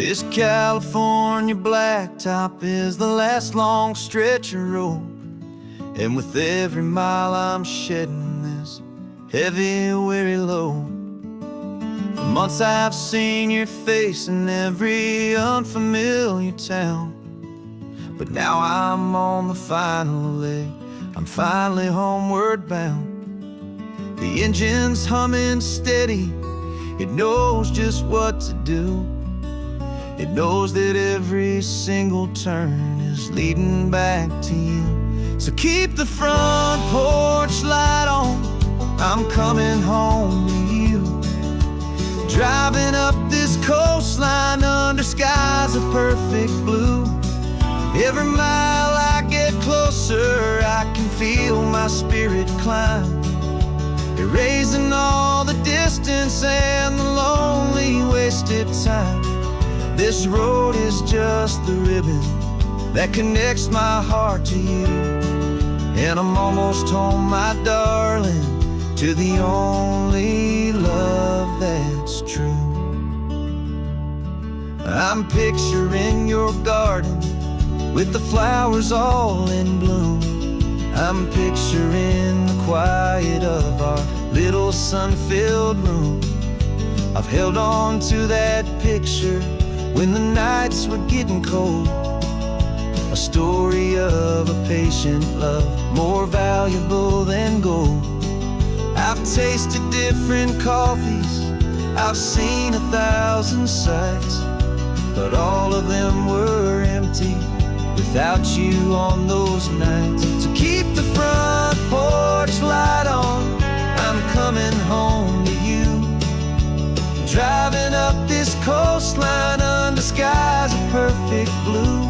This California blacktop is the last long stretch of road, and with every mile I'm shedding this heavy, weary load. For months I've seen your face in every unfamiliar town, but now I'm on the final leg, I'm finally homeward bound. The engine's humming steady, it knows just what to do. It knows that every single turn is leading back to you. So keep the front porch light on, I'm coming home to you. Driving up this coastline under skies of perfect blue. Every mile I get closer, I can feel my spirit climb, erasing all the distance and the lonely wasted time. This road is just the ribbon that connects my heart to you, and I'm almost home, my darling, to the only love that's true. I'm picturing your garden with the flowers all in bloom. I'm picturing the quiet of our little sun-filled room. I've held on to that picture when the nights were getting cold, a story of a patient love more valuable than gold. I've tasted different coffees, I've seen 1,000 sights, but all of them were empty without you on those nights. So keep the front porch light on, I'm coming home to you. Driving up this coastline under skies of perfect blue.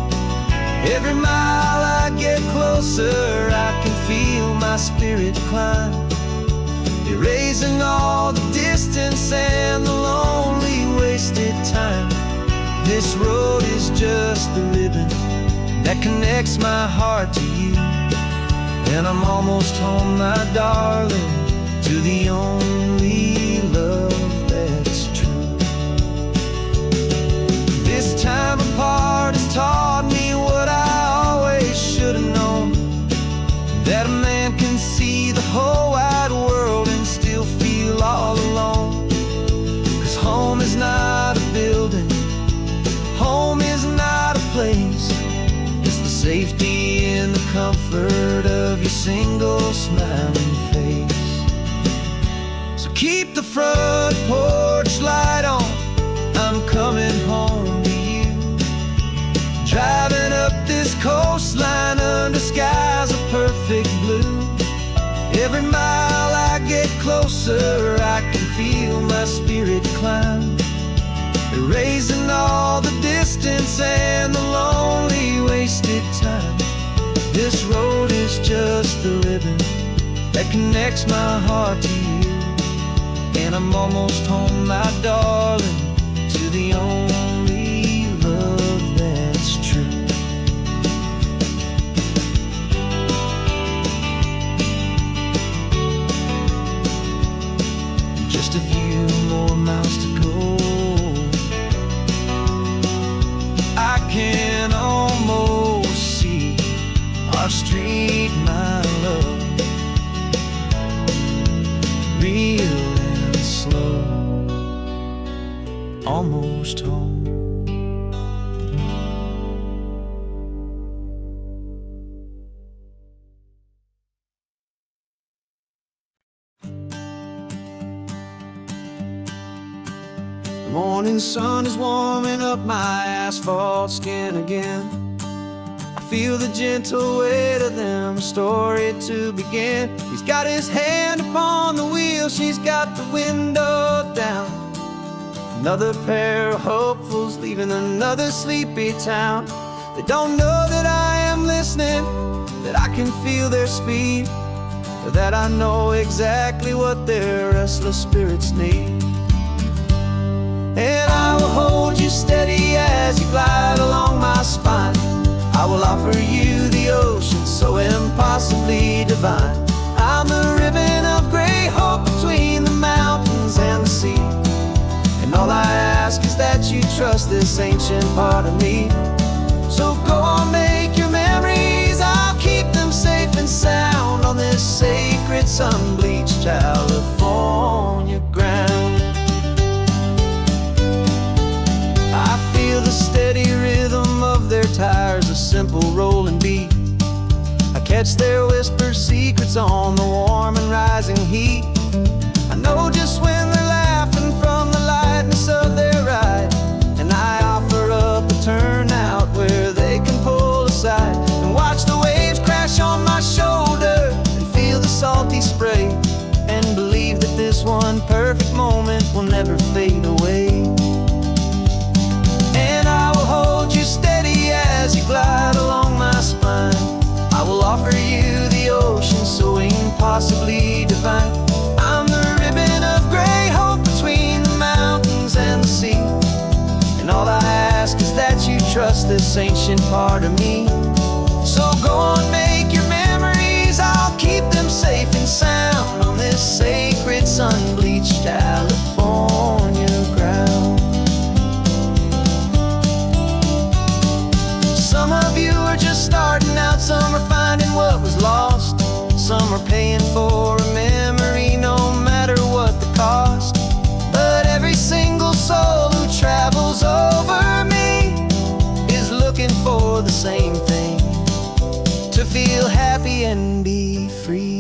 Every mile I get closer, I can feel my spirit climb, erasing all the distance and the lonely wasted time. This road is just the ribbon that connects my heart to you, and I'm almost home, my darling, to the only love that's true. This time apart has taught me what I always should have known, that a man can see the whole wide world and still feel all alone. 'Cause home is not a building, home is not a place, it's the safety and the comfort of your single smiling face. So keep the front porch light on, I'm coming home to you. Driving up this coastline under skies of perfect blue. Every mile I get closer, I can feel my spirit climb, erasing all the distance and the lonely wasted time. This road is just the ribbon that connects my heart to you, and I'm almost home, my darling, to the only love that's true. Just a few more miles to go, I can almost see our street, my love, real and slow, almost home. The morning sun is warming up my asphalt skin again. I feel the gentle weight of them, a story to begin. He's got his hand upon the wheel, she's got the window down. Another pair of hopefuls leaving another sleepy town. They don't know that I am listening, that I can feel their speed, or that I know exactly what their restless spirits need. And I will hold you steady as you glide along my spine. I will offer you the ocean so impossibly divine. I'm the ribbon of gray hope between the mountains and the sea, and all I ask is that you trust this ancient part of me. So go on, make your memories, I'll keep them safe and sound on this sacred sun-bleached California ground. I feel the steady rhythm of their tires, a simple rolling beat. I catch their whispered secrets on the warm and rising heat. I know just when they're laughing from the lightness of their ride, and I offer up a turnout where they can pull aside and watch the waves crash on my shoulder and feel the salty spray, and believe that this one perfect moment will never fade away. And I will hold you steady as you glide along my spine. I will offer you the ocean so impossibly divine. I'm the ribbon of gray hope between the mountains and the sea, and all I ask is that you trust this ancient part of me. So go on, make your memories, I'll keep them safe and sound on this sacred sun-bleached California ground. Some of you are just starting out, some are finding what was lost, some are paying for a memory no matter what the cost. But every single soul who travels over me is looking for the same thing: to feel happy and be free.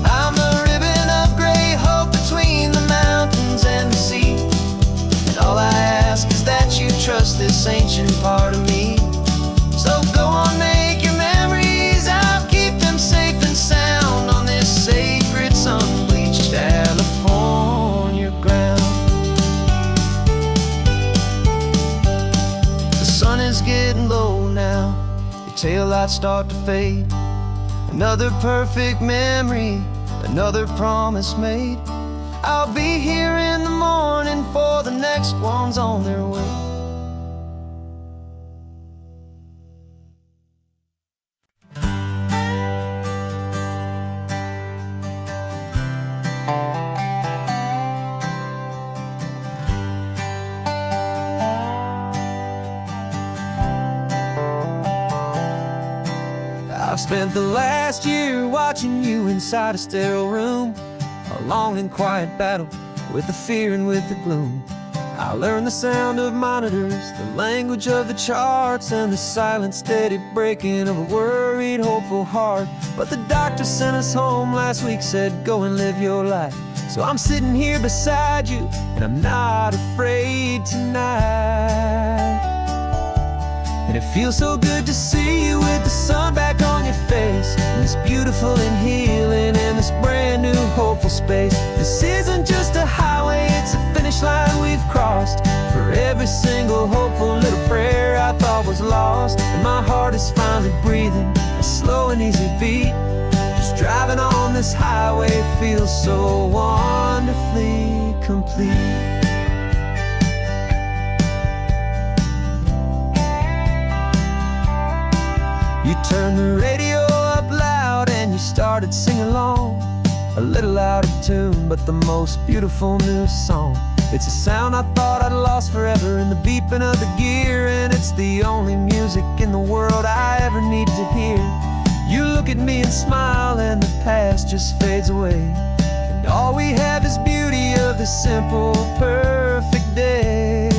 I'm the ribbon of gray hope between the mountains and the sea, and all I ask is that you trust this ancient part of me. So go on, make your memories, I'll keep them safe and sound on this sacred sun-bleached California ground. The sun is getting low now, your taillights start to fade. Another perfect memory, another promise made. I'll be here in the morning for the next ones on their way. I've spent the last year watching you inside a sterile room, a long and quiet battle with the fear and with the gloom. I learned the sound of monitors, the language of the charts, and the silent steady breaking of a worried, hopeful heart. But the doctor sent us home last week, said go and live your life. So I'm sitting here beside you, and I'm not afraid tonight. And it feels so good to see you with the sun back on your face, and this beautiful and healing in this brand new hopeful space. This isn't just a highway, it's a finish line we've crossed. For every single hopeful little prayer I thought was lost, and my heart is finally breathing a slow and easy beat. Just driving on this highway feels so wonderfully complete. You turned the radio up loud and you started singing along, a little out of tune, but the most beautiful new song. It's a sound I thought I'd lost forever in the beeping of the gear, and it's the only music in the world I ever need to hear. You look at me and smile, and the past just fades away, and all we have is beauty of this simple, perfect day.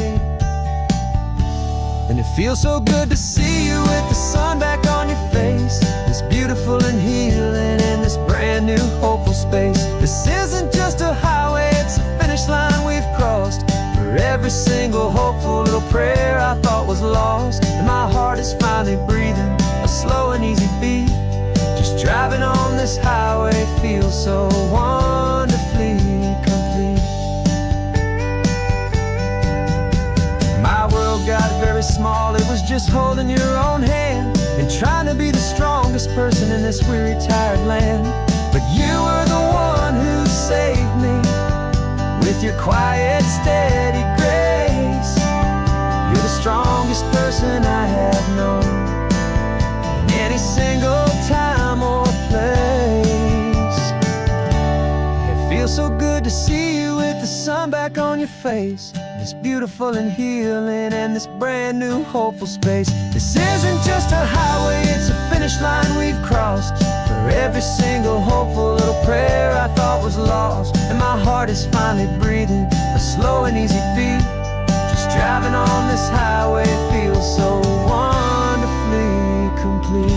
And it feels so good to see you with the sun back on your face, this beautiful and healing in this brand new hopeful space. This isn't just a highway, it's a finish line we've crossed. For every single hopeful little prayer I thought was lost, and my heart is finally breathing a slow and easy beat. Just driving on this highway feels so wonderfully complete. My world got very small, it was just holding your own hand and trying to be the strongest person in this weary, tired land. But you were the one who saved me. With your quiet, steady grace, you're the strongest person I have known in any single time or place. It feels so good to see you with the sun back on your face. This beautiful and healing and this brand new hopeful space. This isn't just a highway, it's a finish line we've crossed. For every single hopeful little prayer I thought was lost, and my heart is finally breathing a slow and easy beat. Just driving on this highway feels so wonderfully complete.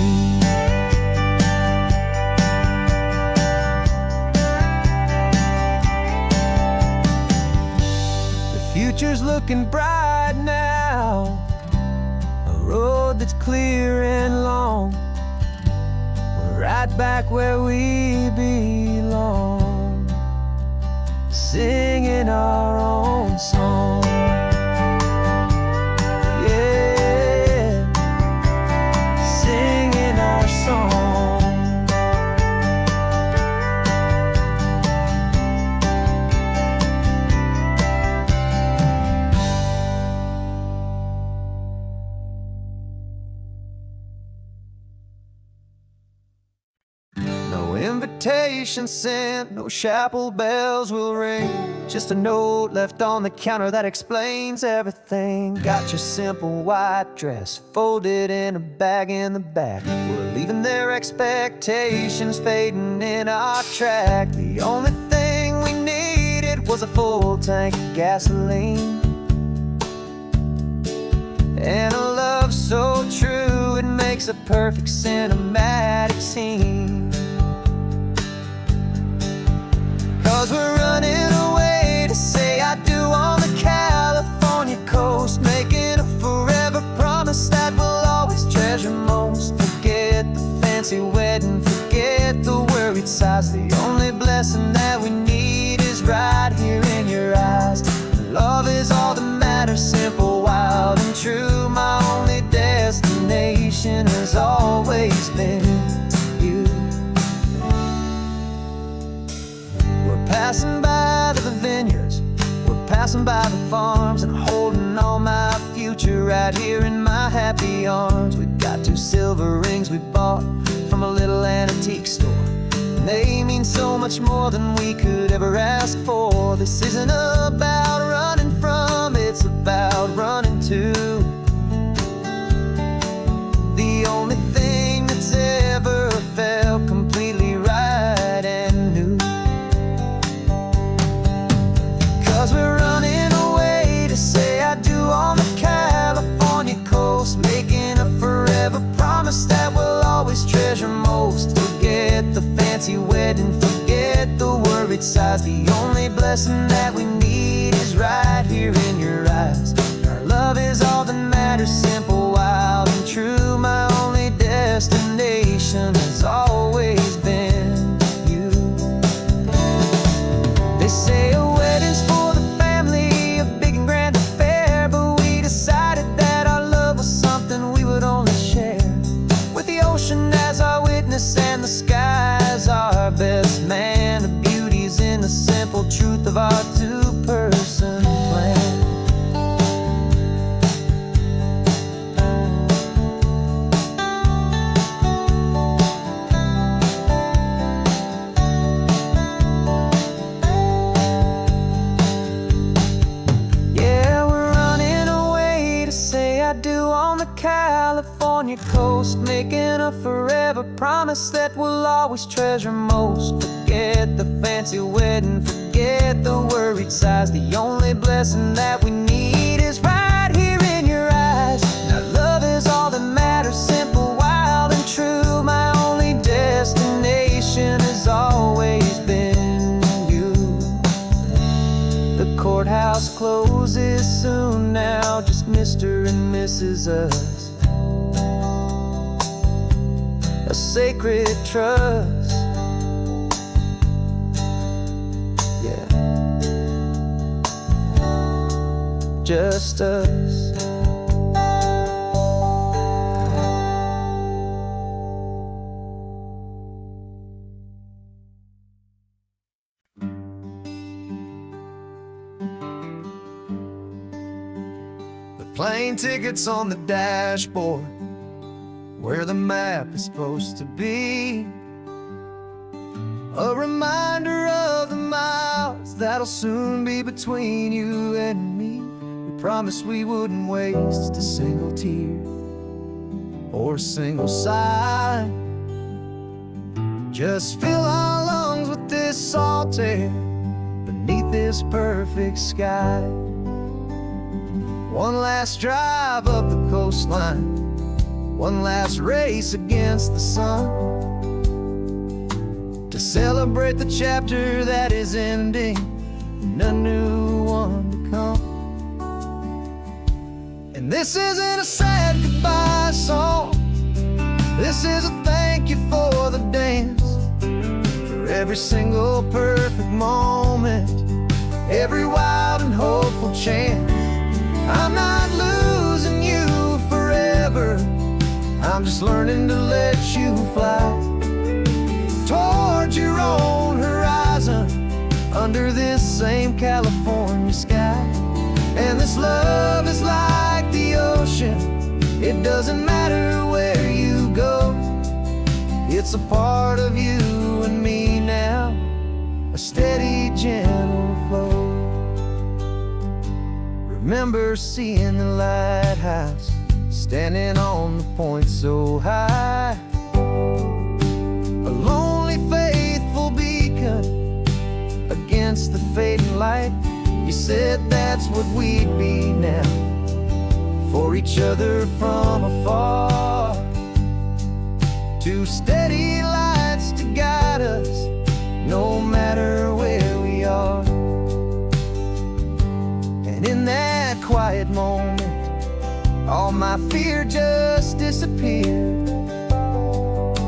Future's looking bright now, a road that's clear and long. We're right back where we belong, singing our own song. Yeah, singing our song. Invitation sent, no chapel bells will ring. Just a note left on the counter that explains everything. Got your simple white dress folded in a bag in the back. We're leaving their expectations fading in our track. The only thing we needed was a full tank of gasoline and a love so true it makes a perfect cinematic scene. 'Cause we're running away to say I do on the California coast, making a forever promise that we'll always treasure most. Forget the fancy wedding, forget the worried sighs. The only blessing that we need is right here in your eyes. Love is all that matters, simple, wild, and true. My only destination has always been you. Passing by the vineyards, we're passing by the farms, and holding all my future right here in my happy arms. We've got 2 silver rings we bought from a little antique store, and they mean so much more than we could ever ask for. This isn't about running from, it's about running to. The only thing that's ever felt completely right and new. 'Cause we're running away to say I do on the California coast, making a forever promise that we'll always treasure most. Forget the fancy wedding, forget the worried sighs. The only blessing that we need is right here in your eyes. Our love is all that matters, simple, wild, and true. My only destination has always been you. They say a wedding's for as our witness and the sky as our best man. The beauty's in the simple truth of our 2-person plan. Yeah, we're running away to say I do on the California coast, making a forever promise that we'll always treasure most. Forget the fancy wedding, forget the worried sighs. The only blessing that we need is right here in your eyes. Now love is all that matters, simple, wild, and true. My only destination has always been you. The courthouse closes soon now, just Mr. and Mrs. Us. A sacred trust, yeah, just us. plane tickets on the dashboard, where the map is supposed to be. A reminder of the miles that'll soon be between you and me. We promised we wouldn't waste a single tear or a single sigh. Just fill our lungs with this salt air beneath this perfect sky. One last drive up the coastline, one last race against the sun, to celebrate the chapter that is ending and a new one to come. And this isn't a sad goodbye song, this is a thank you for the dance, for every single perfect moment, every wild and hopeful chance. I'm not losing you forever, I'm just learning to let you fly towards your own horizon, under this same California sky. And this love is like the ocean, it doesn't matter where you go, it's a part of you and me now, a steady, gentle flow. Remember seeing the lighthouse, standing on the point so high, a lonely, faithful beacon against the fading light. You said that's what we'd be now, for each other from afar. Two steady lights to guide us, no matter where we are. And in that quiet moment, all my fear just disappeared,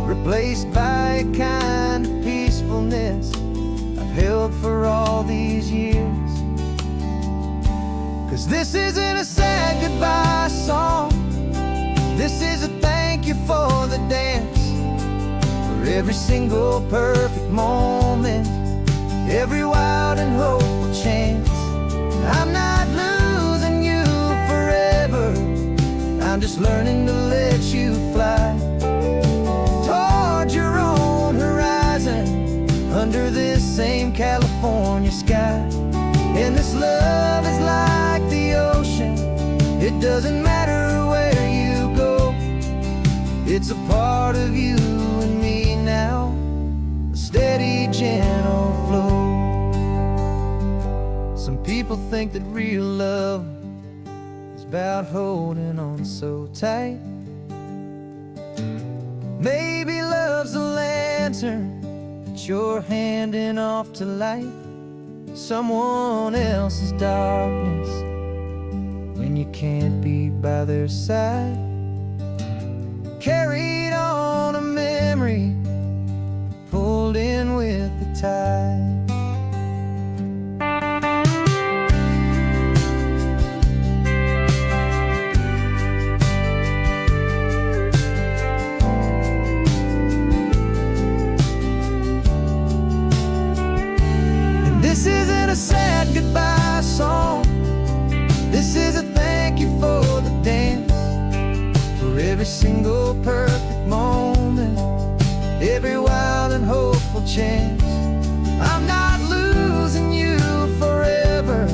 replaced by a kind of peacefulness I've held for all these years. 'Cause this isn't a sad goodbye song, this is a thank you for the dance, for every single perfect moment, every wild and hopeful chance. I'm not losing you forever, I'm just learning to let you fly towards your own horizon, under this same California sky. And this love is like the ocean, it doesn't matter where you go, it's a part of you and me now, a steady, gentle flow. Some people think that real love is about holding on so tight. Maybe love's a lantern that you're handing off to light someone else's darkness when you can't be by their side. Carried on a memory, pulled in with the tide. This isn't a sad goodbye song, this is a thank you for the dance, for every single perfect moment, every wild and hopeful chance. I'm not losing you forever,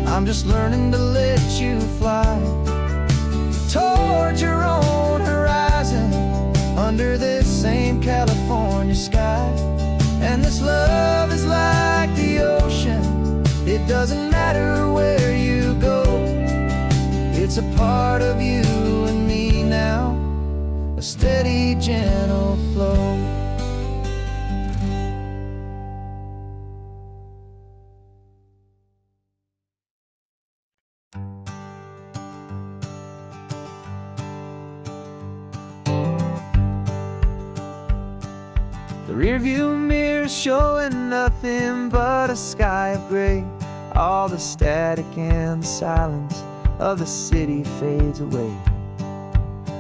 I'm just learning to let you fly towards your own horizon, under this same California sky. And this love is like the ocean, it doesn't matter where you go, it's a part of you and me now, a steady, gentle flow. The rearview mirror's showing nothing but a sky of gray. All the static and the silence of the city fades away.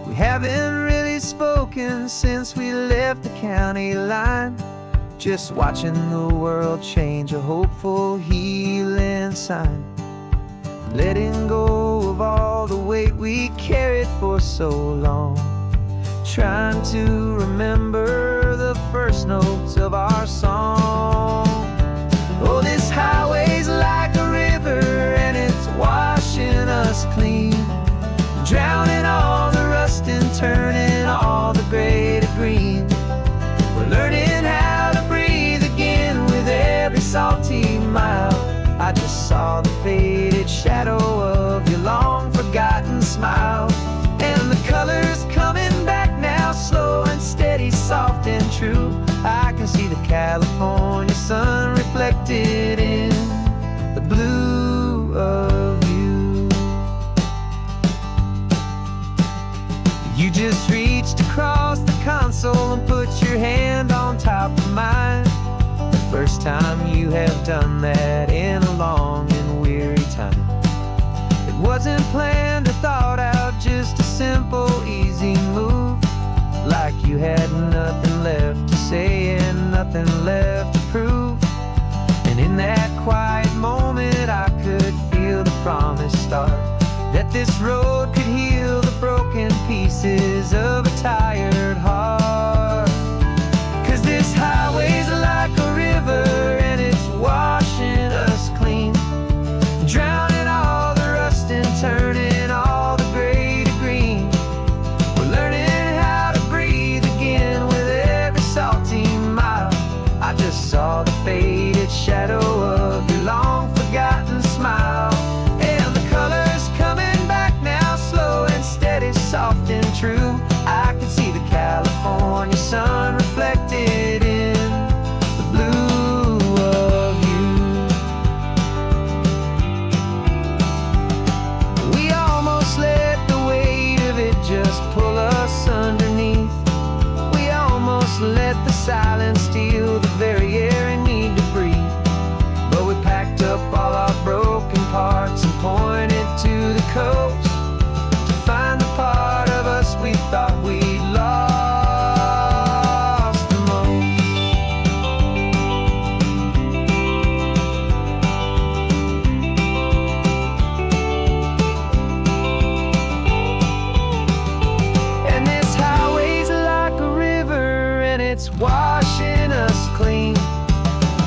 We haven't really spoken since we left the county line, just watching the world change, a hopeful healing sign. Letting go of all the we carried for so long, trying to remember the first notes of our song. Oh, this highway's like a river and it's washing us clean, drowning all the rust and turning all the gray to green. We're learning how to breathe again with every salty mile. I just saw the faded shadow of your long forgotten smile, and the colors coming back now, slow and steady, soft and true. I can see the California sun reflected in the blue of you. You just reached across the console and put your hand on top of mine. The first time you have done that in a long and weary time. It wasn't planned or thought out, just a simple, easy move. Like you had nothing left to say and nothing left to prove. And in that quiet moment I could feel the promise start, that this road could heal the broken pieces of a tired heart. 'Cause this highway's like a river and it's washing us clean, drowning all the rust and turning all the gray to green. We're learning how to breathe again with every salty mile. I just saw the faded shadow of your long forgotten smile, and the colors coming back now, slow and steady, soft and true. I can see the California sun reflected in the blue of you. We almost let the weight of it just pull us underneath. We almost let the silence steal the very air we need to breathe. But we packed up all our broken parts and pointed to the coast to find the part of us we thought we'd lost the most. And this highway's like a river and it's washing us clean,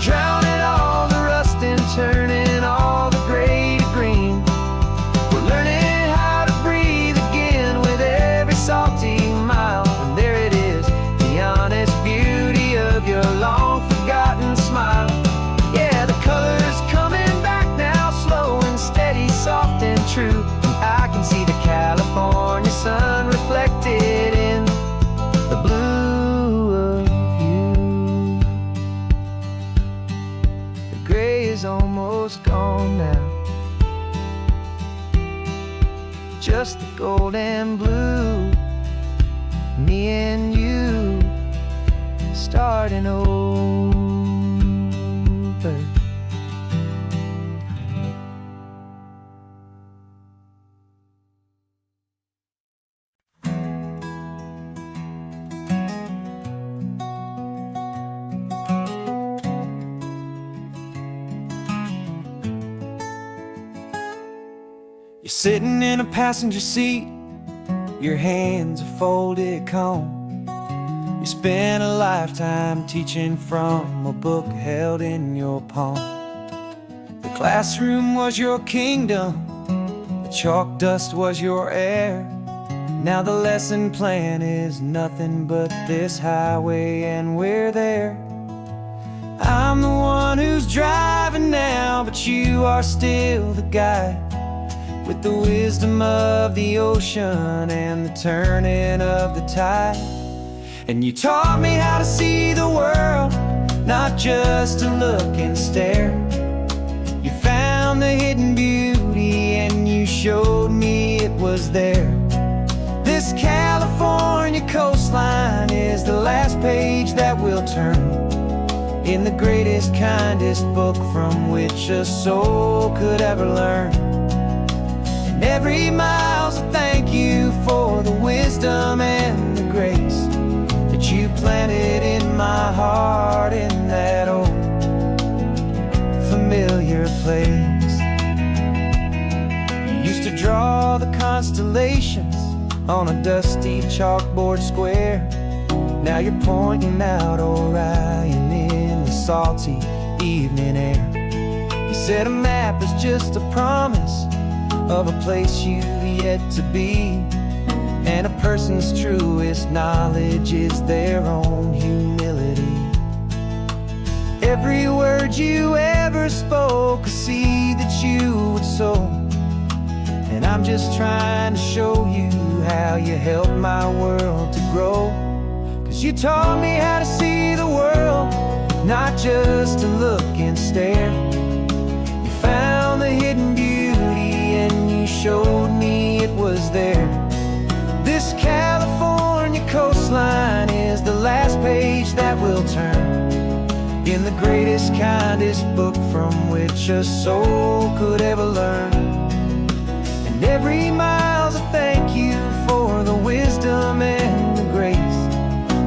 drowning all the rust and turning all the gray to green. We're learning how to breathe again with every salty mile. And there it is, the honest beauty of your long forgotten smile. Yeah, the colors coming back now, slow and steady, soft and true. I can see the California sun reflected in the blue of you. The gray is almost gone now, just the gold and blue. Me and you starting over. You're sitting in a passenger seat, your hands are folded calm. You spent a lifetime teaching from a book held in your palm. The classroom was your kingdom, the chalk dust was your air. Now the lesson plan is nothing but this highway and we're there. I'm the one who's driving now, but you are still the guide, with the wisdom of the ocean and the turning of the tide. And you taught me how to see the world, not just to look and stare. You found the hidden beauty and you showed me it was there. This California coastline is the last page that we'll turn in the greatest, kindest book from which a soul could ever learn. And every mile's a thank you for the wisdom and the grace that you planted in my heart in that old familiar place. You used to draw all the constellations on a dusty chalkboard square. Now you're pointing out Orion in the salty evening air. You said a map is just a promise of a place you've yet to be, and a person's truest knowledge is their own humility. Every word you ever spoke, a seed that you would sow, and I'm just trying to show you how you helped my world to grow. 'Cause you taught me how to see the world, not just to look and stare. You found the hidden beauty and you showed me it was there. This California coastline is the last page that we'll turn in the greatest, kindest book from which a soul could ever learn. And every mile's a thank you for the wisdom and the grace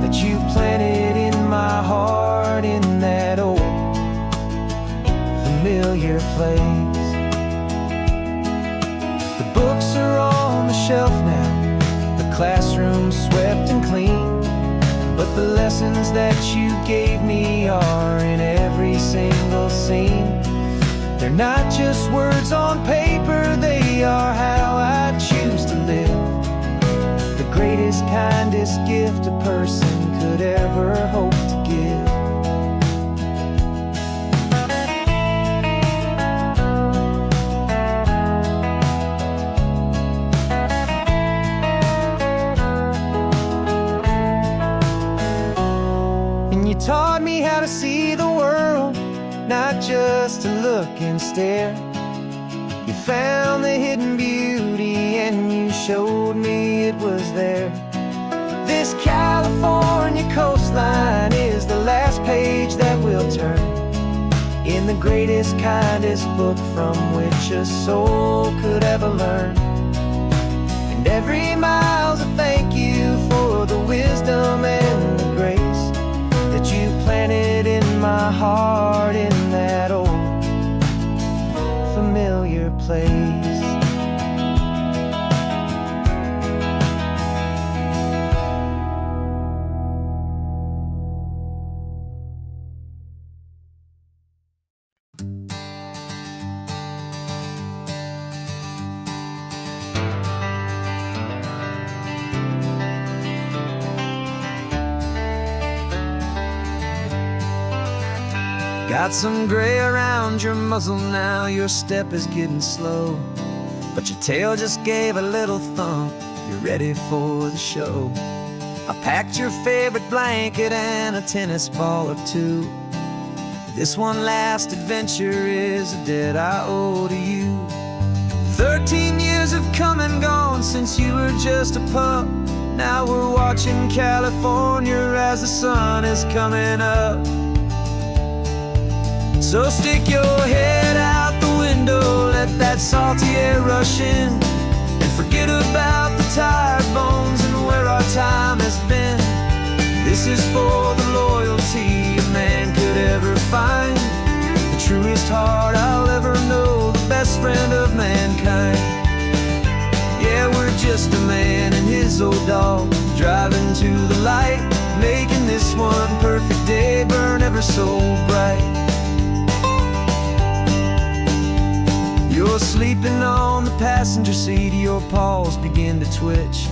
that you planted in my heart in that old familiar place. The books are on the shelf now, the classroom swept and clean, but the lessons that you gave me are in every single scene. They're not just words on paper, they are how I choose to live. The greatest, kindest gift a person could ever hope to give. And you taught me how to see the world, not just to look and stare. You found the hidden beauty and you showed me it was there. This California coastline is the last page that we'll turn in the greatest, kindest book from which a soul could ever learn. And every mile's a thank you for the wisdom and the grace that you planted in my heart in that old familiar place. Got some gray around your muzzle now, your step is getting slow, but your tail just gave a little thump, you're ready for the show. I packed your favorite blanket and a tennis ball or two. This one last adventure is a debt I owe to you. 13 years have come and gone since you were just a pup. Now we're watching California as the sun is coming up. So stick your head out the window, let that salty air rush in, and forget about the tired bones and where our time has been. This is for the loyalty a man could ever find, the truest heart I'll ever know, the best friend of mankind. Yeah, we're just a man and his old dog, driving to the light, making this one perfect day burn ever so bright. You're sleeping on the passenger seat, your paws begin to twitch,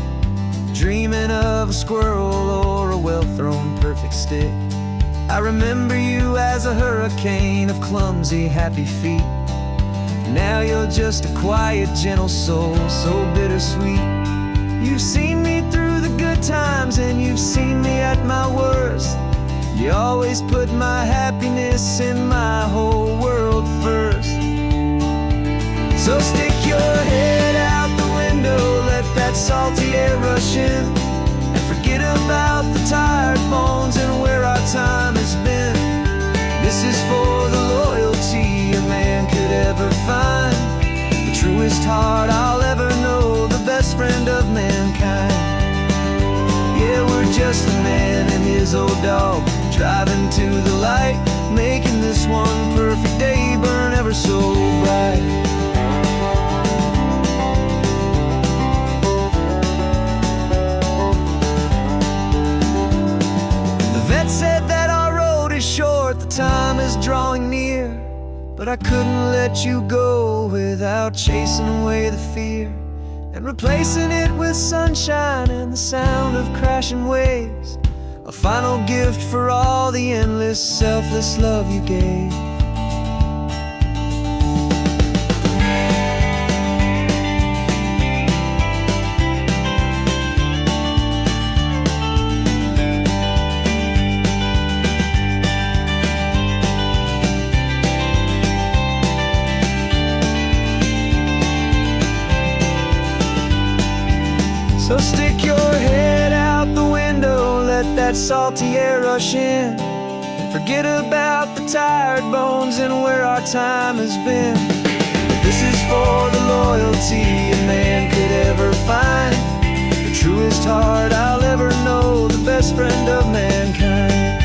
dreaming of a squirrel or a well-thrown perfect stick. I remember you as a hurricane of clumsy, happy feet. Now you're just a quiet, gentle soul, so bittersweet. You've seen me through the good times and you've seen me at my worst. You always put my happiness in my whole world first. So stick your head out the window, let that salty air rush in, and forget about the tired bones and where our time has been. This is for the loyalty a man could ever find, the truest heart I'll ever know, the best friend of mankind. Yeah, we're just a man and his old dog, driving to the light, making this one perfect day burn ever so bright. but I couldn't let you go without chasing away the fear and replacing it with sunshine and the sound of crashing waves. A final gift for all the endless, selfless love you gave. So stick your head out the window, let that salty air rush in, and forget about the tired bones and where our time has been. This is for the loyalty a man could ever find, the truest heart I'll ever know, the best friend of mankind.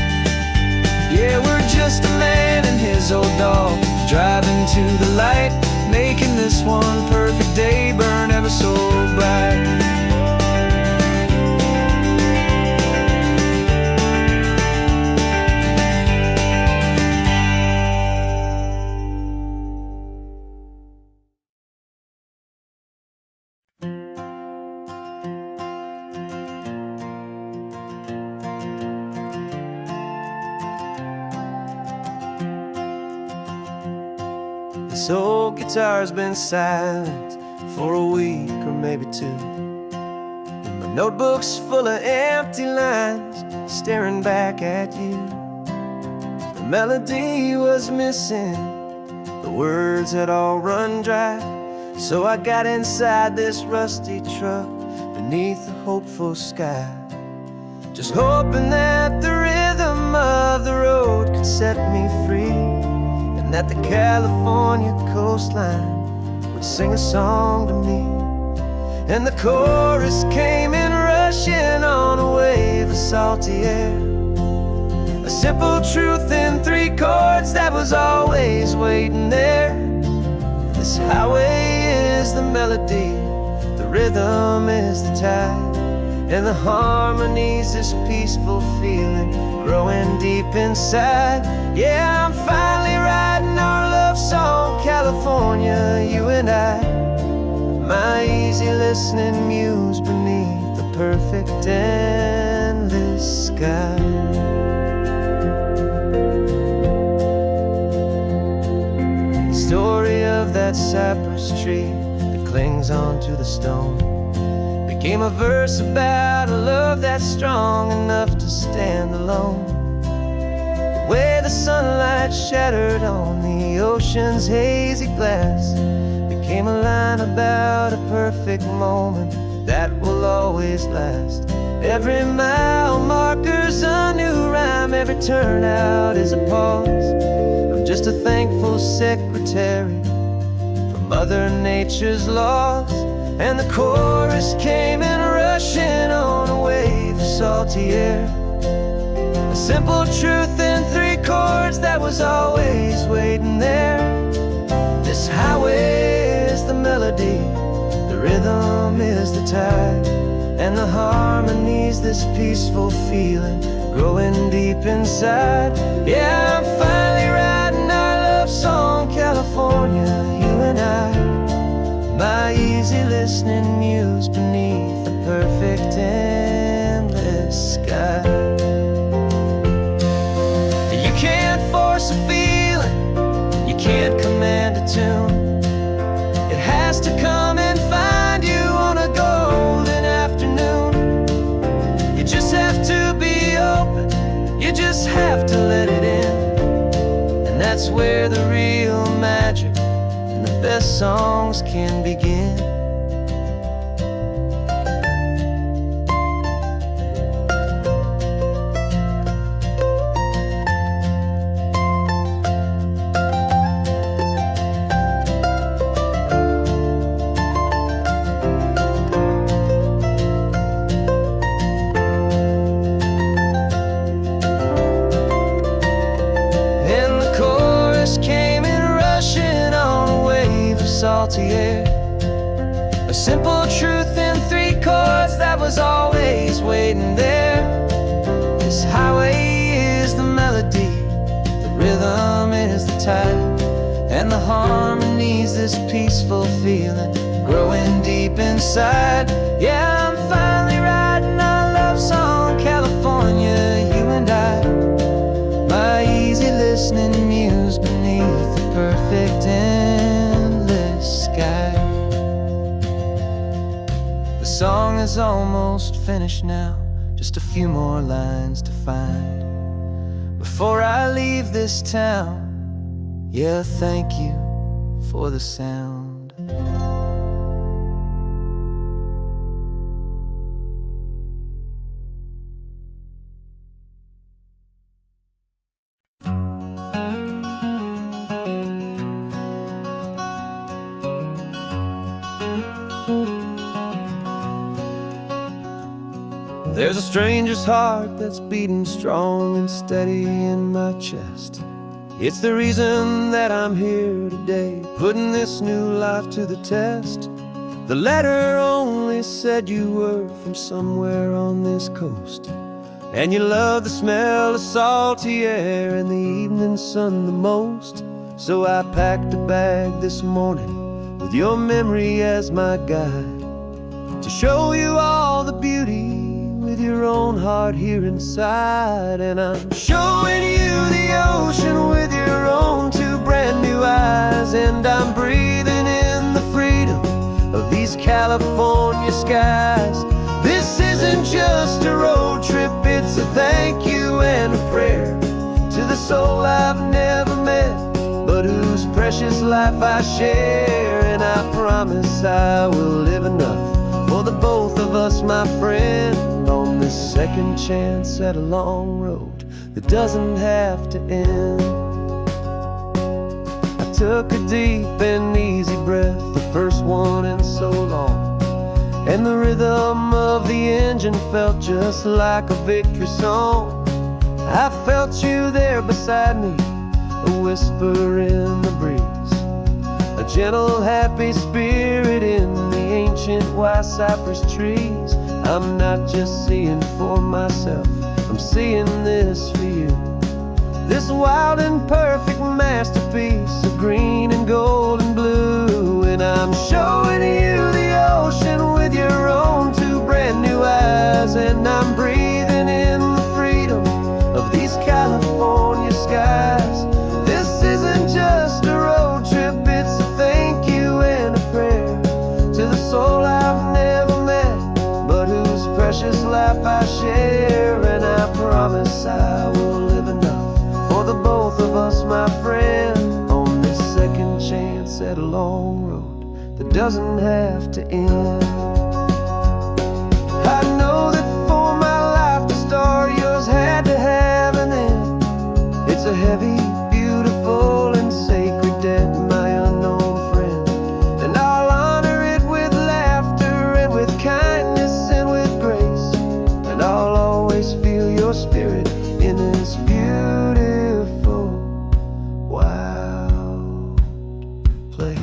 Yeah, we're just a man and his old dog, driving to the light, making this one perfect day burn ever so bright. This old guitar's been silent for a week or maybe two, and my notebook's full of empty lines staring back at you. The melody was missing, the words had all run dry, so I got inside this rusty truck beneath a hopeful sky, just hoping that the rhythm of the road could set me free, that the California coastline would sing a song to me. And the chorus came in rushing on a wave of salty air, a simple truth in 3 chords that was always waiting there. This highway is the melody, the rhythm is the tide, and the harmony's this peaceful feeling growing deep inside. Yeah, I'm finally writing our love song, California, you and I, my easy listening muse beneath the perfect endless sky. The story of that cypress tree that clings onto the stone became a verse about a love that's strong enough to stand alone. The way the sunlight shattered on the ocean's hazy glass became a line about a perfect moment that will always last. Every mile marker's a new rhyme, every turnout is a pause. I'm just a thankful secretary for Mother Nature's laws. And the chorus came in rushing on a wave of salty air, a simple truth in 3 chords that was always waiting there. This highway is the melody, the rhythm is the tide, and the harmony's this peaceful feeling growing deep inside. Yeah, I'm finally writing our love song, California, you and I, my easy listening muse beneath the perfect endless sky. You can't force a feeling, you can't command a tune. It has to come and find you on a golden afternoon. You just have to be open, you just have to let it in, and that's where the real magic and the best songs can begin. Salty air, a simple truth in 3 chords that was always waiting there. This highway is the melody, the rhythm is the tide, the harmonies, this peaceful feeling growing deep inside. Yeah, I'm finally writing our love song, California, you and I. My easy listening muse beneath the perfect endless sky. The song is almost finished now, just a few more lines to find before I leave this town. Yeah, thank you for the sound. There's a stranger's heart that's beating strong and steady in my chest. It's the reason that I'm here today, putting this new life to the test. The letter only said you were from somewhere on this coast, and you love the smell of salty air and the evening sun the most. So I packed a bag this morning with your memory as my guide, to show you all the beauty with your own heart here inside. And I'm showing you the ocean with your own two brand new eyes, and I'm breathing in the freedom of these California skies. This isn't just a road trip, it's a thank you and a prayer to the soul I've never met, but whose precious life I share. And I promise I will live enough for the both of us, my friend, on this second chance at a long road that doesn't have to end. I took a deep and easy breath, the first one in so long, and the rhythm of the engine felt just like a victory song. I felt you there beside me, a whisper in the breeze, a gentle happy spirit in the ancient white cypress trees. I'm not just seeing for myself, I'm seeing this for you, this wild and perfect masterpiece of green and gold and blue. And I'm showing you the ocean with your own two brand new eyes, and I'm breathing in the freedom of these California skies. This isn't just a road trip, it's a thank you and a prayer to the soul I've never met, but whose precious life I share. And I promise I will live enough for the both of us, my friend, on this second chance at a long road that doesn't have to end. I know that for my life to start, yours had to have an end. It's a heavy, beautiful, and sacred debt, my unknown friend, and I'll honor it with laughter and with kindness and with grace, and I'll always feel your spirit in this beautiful, wild place.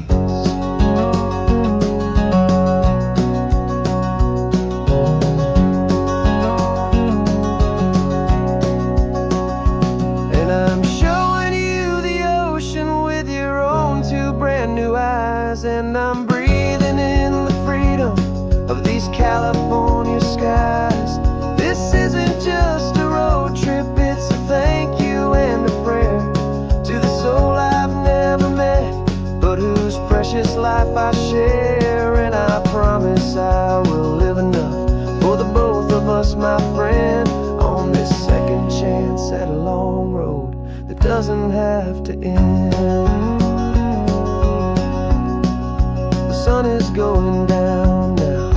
And I'm showing you the ocean with your own two brand new eyes, and I'm breathing in the freedom of these California skies. This isn't just a road trip, it's a thank you and a prayer to the soul I've never met, but whose precious life I share. And I promise I will live enough for the both of us, my friend, on this second chance at a long road that doesn't have to end. The sun is going down now,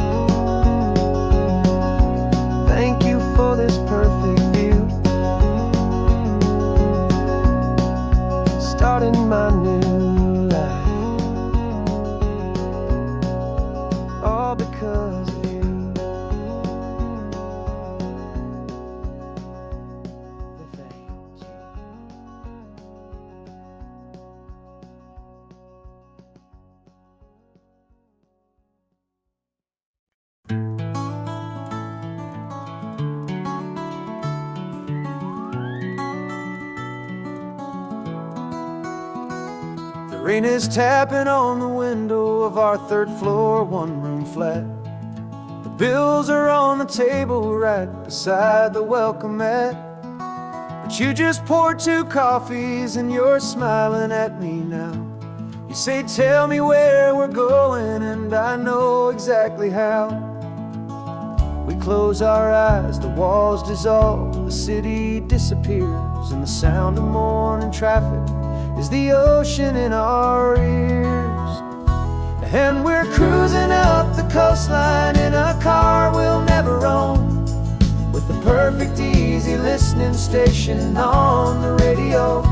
Rain is tapping on the window of our third floor, one-room flat. The bills are on the table right beside the welcome mat. But you just poured 2 coffees and you're smiling at me now. You say, tell me where we're going, and I know exactly how. We close our eyes, the walls dissolve, the city disappears, and the sound of morning traffic is the ocean in our ears. And we're cruising up the coastline in a car we'll never own, with the perfect easy listening station on the radio.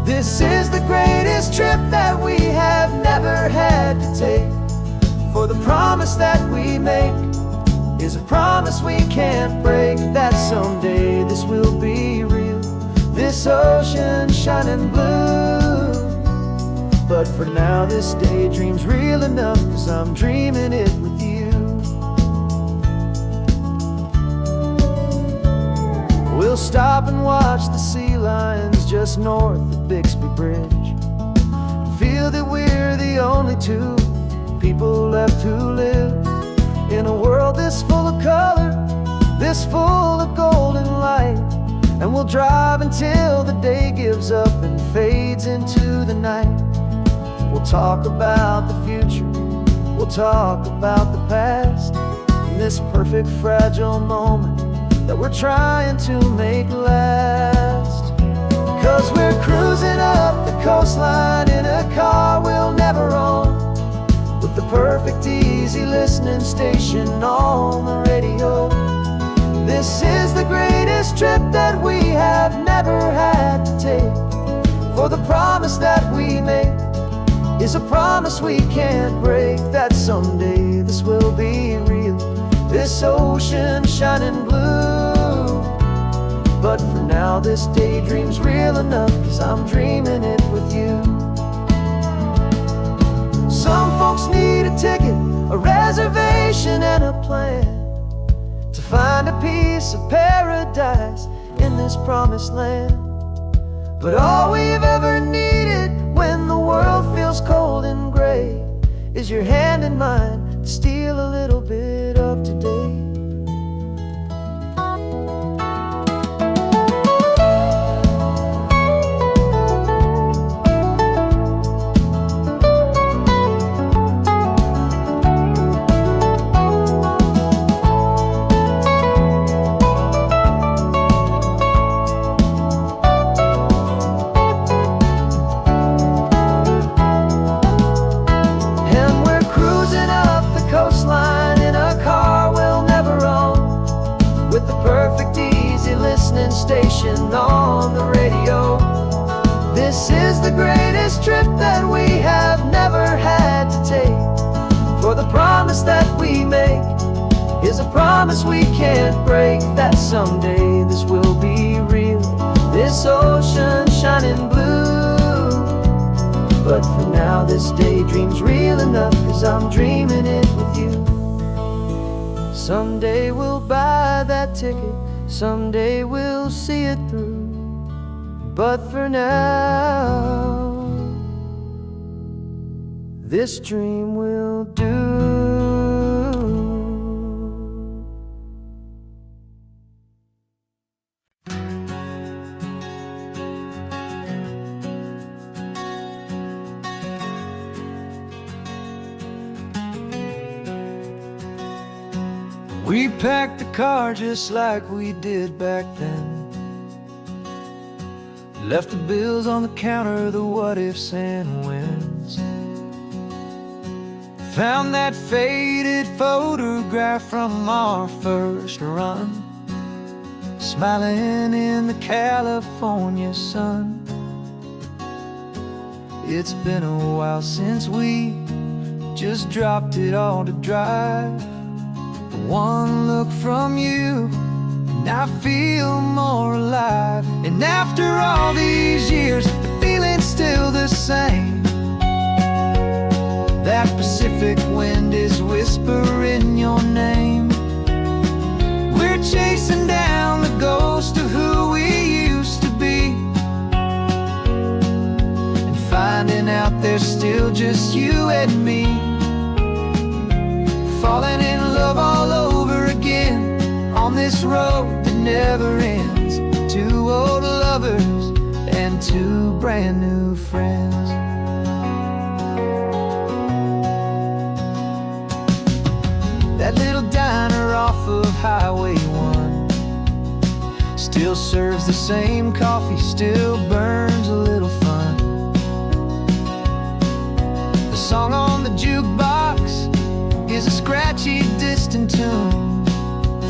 This is the greatest trip that we have never had to take, for the promise that we make is a promise we can't break, that someday this will be real, this ocean shining blue. But for now this daydream's real enough, 'cause I'm dreaming it with you. We'll stop and watch the sea lions just north of Bixby Bridge, feel that we're the only 2 people left who live in a world this full of color, this full of golden light. And we'll drive until the day gives up and fades into the night. We'll talk about the future, we'll talk about the past, in this perfect fragile moment that we're trying to make last. 'Cause we're cruising up the coastline in a car we'll never own, with the perfect easy listening station on the radio. This is the greatest trip that we have never had to take, for the promise that we make is a promise we can't break, that someday this will be real, this ocean shining blue. But for now this daydream's real enough, 'cause I'm dreaming it with you. Some folks need a ticket, a reservation and a plan, to find a piece of paradise in this promised land. But all we've ever needed when the world feels cold and gray is your hand in mine to steal a little bit of today. Station on the radio. This is the greatest trip that we have never had to take, for the promise that we make is a promise we can't break, that someday this will be real, this ocean shining blue. But for now this daydream's real enough, 'cause I'm dreaming it with you. Someday we'll buy that ticket, someday we'll see it through, but for now this dream will do. We packed the car just like we did back then, left the bills on the counter, the what ifs and whens. Found that faded photograph from our first run, smiling in the California sun. It's been a while since we just dropped it all to drive. One look from you and I feel more alive. And after all these years, the feeling's still the same. That Pacific wind is whispering your name. We're chasing down the ghost of who we used to be, and finding out this road that never ends. Two old lovers and two brand new friends. That little diner off of Highway 1 still serves the same coffee, still burns a little fun. The song on the jukebox is a scratchy, distant tune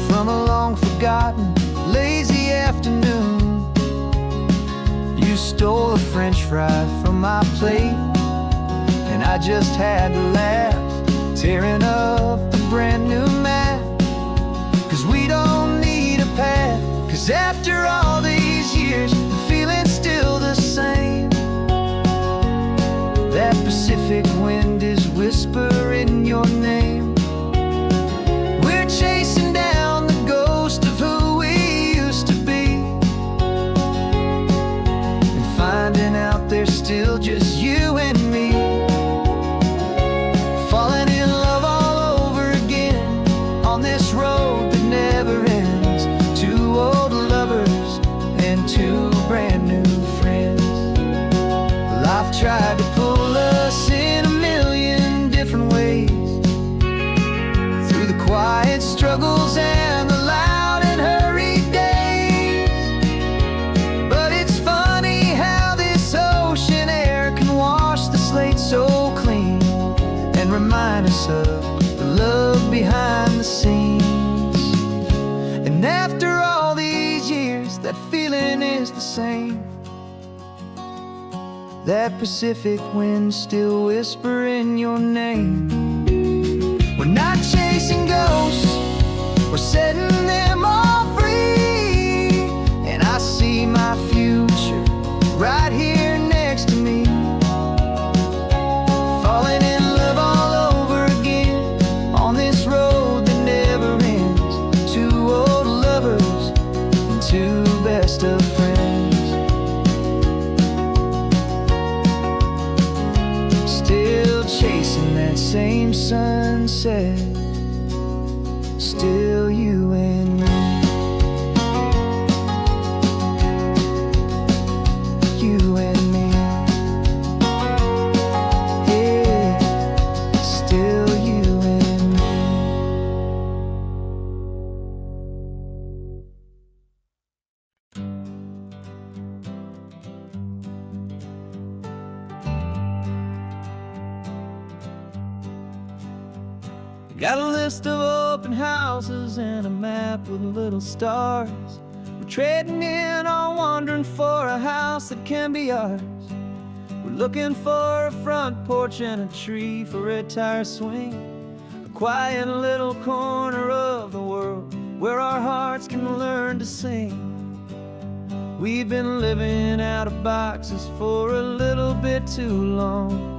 from a long-forgotten, lazy afternoon. You stole a French fry from my plate, and I just had to laugh, tearing up the brand new map. 'Cause we don't need a path, 'cause after all these years, the feeling's still the same. That Pacific wind is whispering your name. We're chasing down the ghost of who we used to be, and finding out there's still just you and me. Falling in love all over again on this road that never ends. Two old lovers and two brand new friends. Life tried to pull us in a million different ways, through the quiet struggles and the loud and hurried days. But it's funny how this ocean air can wash the slate so clean, and remind us of the love behind the scenes. And after all these years, that feeling is the same. That Pacific wind still whispering your name. We're not chasing ghosts, we're setting them all free. And I see my future right here next to me. Falling in love all over again on this road that never ends. Two old lovers and two best of friends. Still chasing that same sunset, still you and me. You and me. Yeah, still you and me. Got a list of open houses and a map with little stars. We're trading in our wandering for a house that can be ours. We're looking for a front porch and a tree for a tire swing, a quiet little corner of the world where our hearts can learn to sing. We've been living out of boxes for a little bit too long,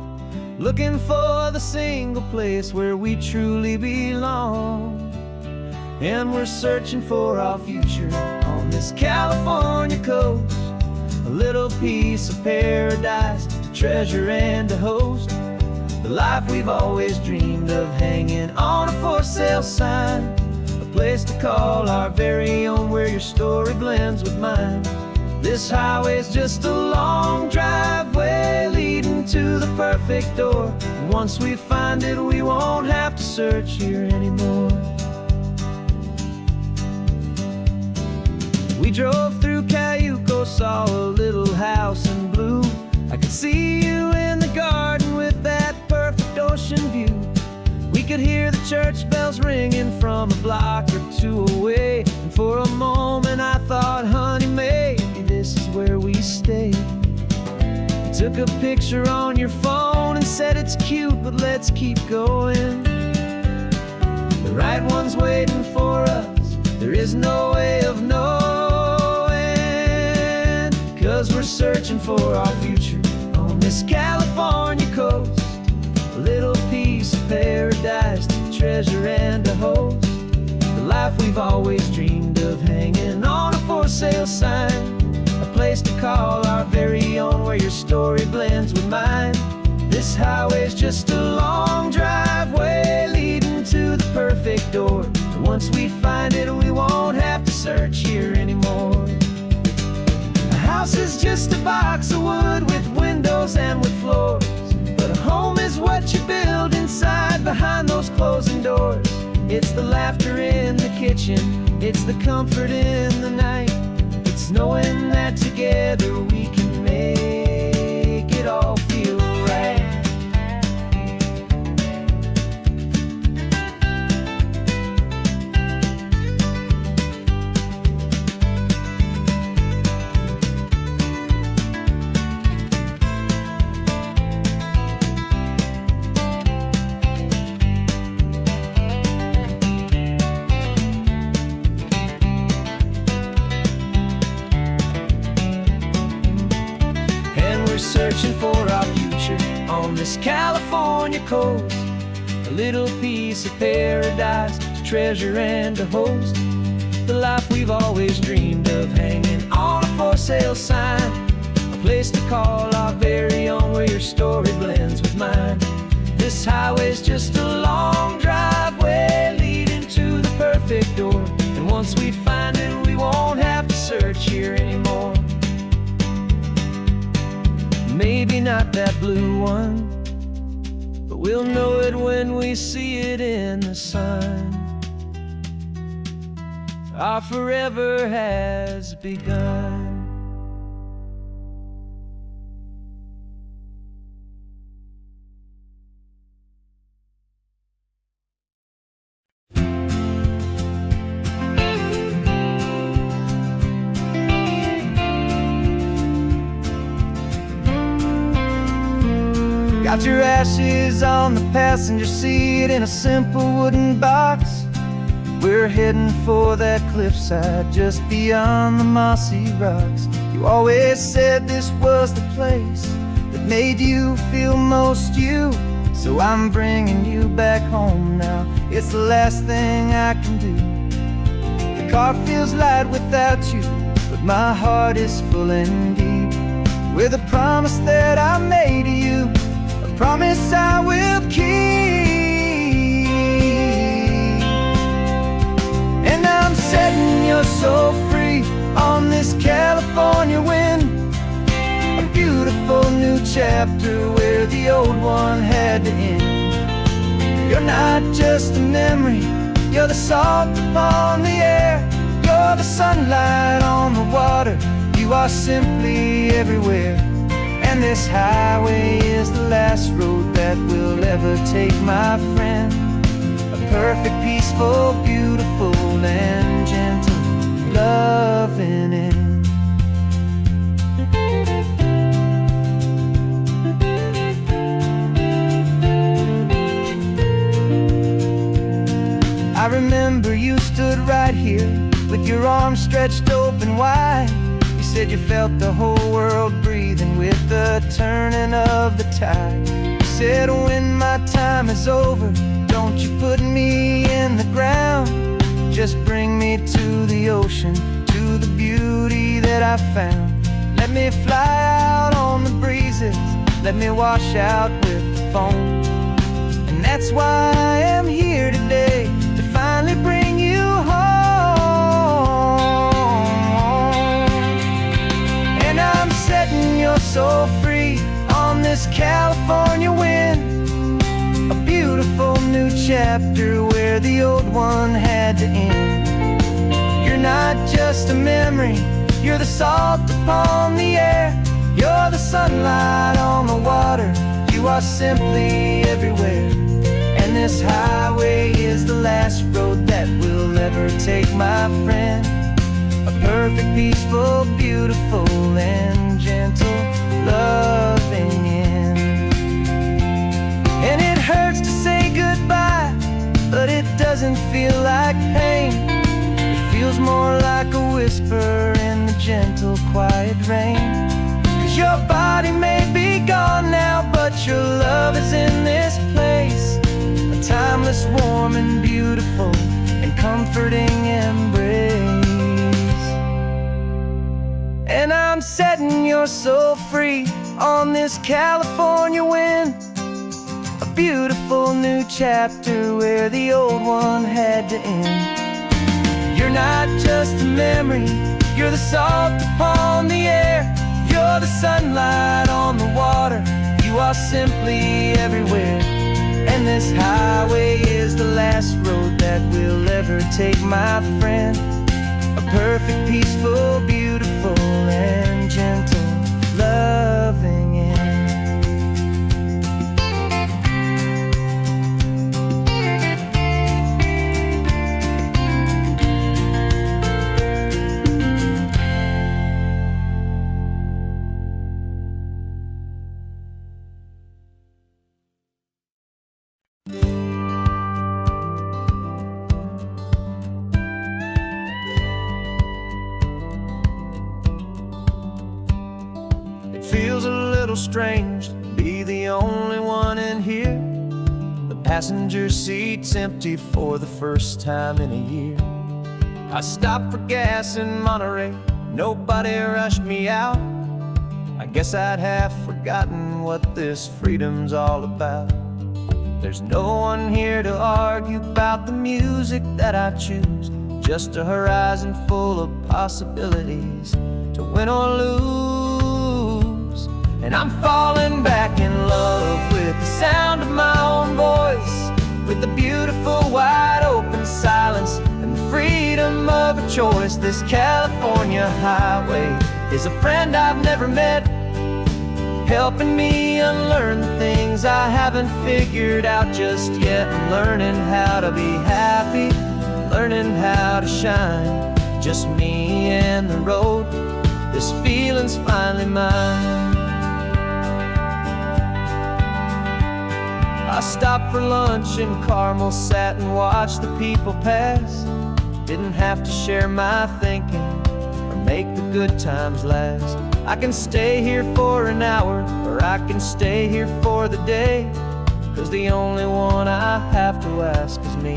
looking for the single place where we truly belong. And we're searching for our future on this California coast, a little piece of paradise to treasure and to host. The life we've always dreamed of, hanging on a for sale sign, a place to call our very own, where your story blends with mine. This highway's just a long driveway leading to the perfect door. And once we find it, we won't have to search here anymore. We drove through Cayuco, saw a little house in blue. I could see you in the garden with that perfect ocean view. We could hear the church bells ringing from a block or two away. And for a moment I thought, honey, maybe this is where we stay. You took a picture on your phone and said it's cute, but let's keep going. The right one's waiting for us, there is no way of knowing. 'Cause we're searching for our future on this California coast, a little piece of paradise to treasure and to host. The life we've always dreamed of, hanging on a for sale sign, a place to call our very own, where your story blends with mine. This highway's just a long driveway leading to the perfect door. Once we find it, we won't have to search here anymore. A house is just a box of wood with windows and with floors, but a home is what you build inside behind those closing doors. It's the laughter in the kitchen, it's the comfort in the night, it's knowing that together we can make it all feel right. Searching for our future on this California coast, a little piece of paradise to treasure and to host, the life we've always dreamed of hanging on a for sale sign, a place to call our very own where your story blends with mine. This highway's just a long driveway leading to the perfect door, and once we find it, we won't have to search here anymore. Maybe not that blue one, but we'll know it when we see it in the sun. Our forever has begun. Got your ashes on the passenger seat in a simple wooden box. We're heading for that cliffside just beyond the mossy rocks. You always said this was the place that made you feel most you, so I'm bringing you back home now. It's the last thing I can do. The car feels light without you, but my heart is full and deep with a promise that I made to you, promise I will keep. And I'm setting your soul free on this California wind, a beautiful new chapter where the old one had to end. You're not just a memory, you're the salt upon the air, you're the sunlight on the water, you are simply everywhere. And this highway is the last road that we'll ever take, my friend. A perfect, peaceful, beautiful, and gentle loving end. I remember you stood right here with your arms stretched open wide. You said you felt the whole world breathing with the turning of the tide. You said when my time is over, don't you put me in the ground, just bring me to the ocean, to the beauty that I found. Let me fly out on the breezes, let me wash out with the foam. And that's why I am here today, to finally bring you home. And I'm setting your soul free on this California wind, a beautiful new chapter where the old one had to end. You're not just a memory, you're the salt upon the air, you're the sunlight on the water, you are simply everywhere. And this highway is the last road that we'll ever take, my friend. A perfect, peaceful, beautiful, and gentle loving end. And it hurts to say goodbye, but it doesn't feel like pain. It feels more like a whisper in the gentle, quiet rain. 'Cause your body may be gone now, but your love is in this place, a timeless, warm, and beautiful, and comforting embrace. And I'm setting your soul free on this California wind, a beautiful new chapter where the old one had to end. just a memory. You're the salt upon the air, you're the sunlight on the water. You are simply everywhere. And this highway is the last road that we'll ever take, my friend. A perfect, peaceful, beautiful, and gentle, loving end. Feels a little strange to be the only one in here. The passenger seat's empty for the first time in a year. I stopped for gas in Monterey, nobody rushed me out. I guess I'd half forgotten what this freedom's all about. There's no one here to argue about the music that I choose, just a horizon full of possibilities to win or lose. And I'm falling back in love with the sound of my own voice, with the beautiful wide open silence and the freedom of a choice. This California highway is a friend I've never met, helping me unlearn the things I haven't figured out just yet. I'm learning how to be happy, learning how to shine, just me and the road. This feeling's finally mine. I stopped for lunch in Carmel, sat and watched the people pass. Didn't have to share my thinking or make the good times last. I can stay here for an hour, or I can stay here for the day, 'cause the only one I have to ask is me.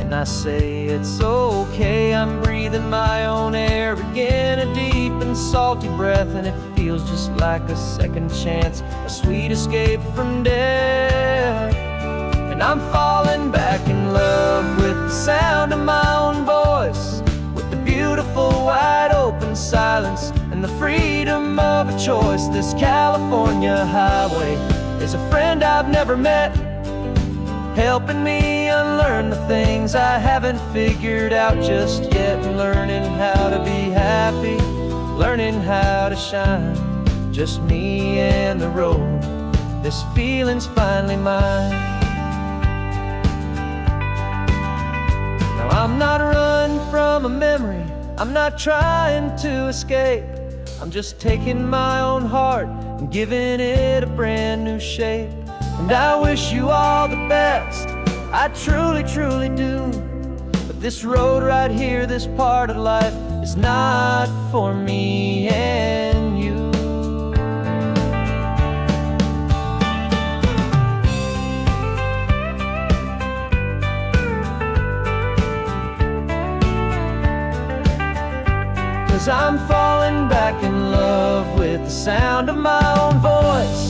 And I say it's okay, I'm breathing my own air again, a deep and salty breath, and it feels just like a second chance, a sweet escape from death. And I'm falling back in love with the sound of my own voice, with the beautiful wide open silence and the freedom of a choice. This California highway is a friend I've never met, helping me unlearn the things I haven't figured out just yet. Learning how to be happy, learning how to shine, just me and the road. This feeling's finally mine. Now I'm not running from a memory, I'm not trying to escape. I'm just taking my own heart and giving it a brand new shape. And I wish you all the best, I truly, truly do. But this road right here, this part of life, is not for me and you. 'Cause I'm falling back in love with the sound of my own voice,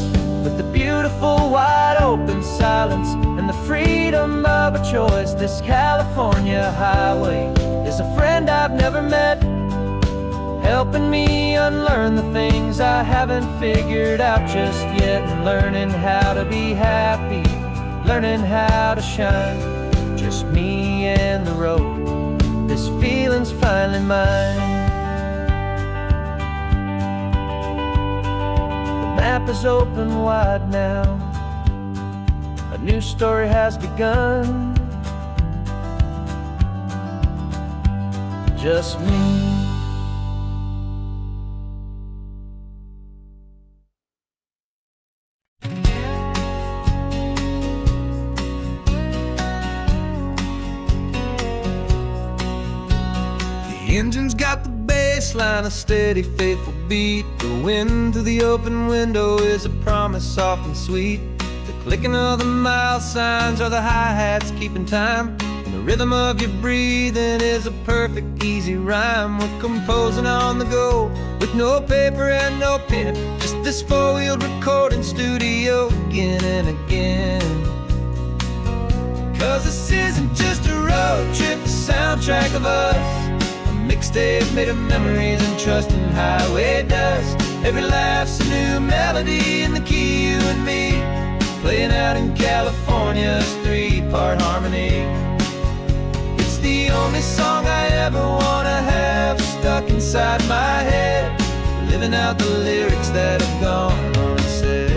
with the beautiful wide open silence and the freedom of a choice. This California highway is a friend I've never met, helping me unlearn the things I haven't figured out just yet. And learning how to be happy, learning how to shine, just me and the road. This feeling's finally mine. The map is open wide now, a new story has begun. Just me. The engine's got the bass line, a steady, faithful beat. The wind through the open window is a promise soft and sweet. The clicking of the mile signs are the hi-hats keeping time, and the rhythm of your breathing is a perfect, easy rhyme. We're composing on the go, with no paper and no pen, just this four-wheeled recording studio again and again. 'Cause this isn't just a road trip, the soundtrack of us, a mixtape made of memories and trust in highway dust. Every laugh's a new melody in the key, you and me, playing out in California's three-part harmony. It's the only song I ever wanna have stuck inside my head, living out the lyrics that have gone unsaid.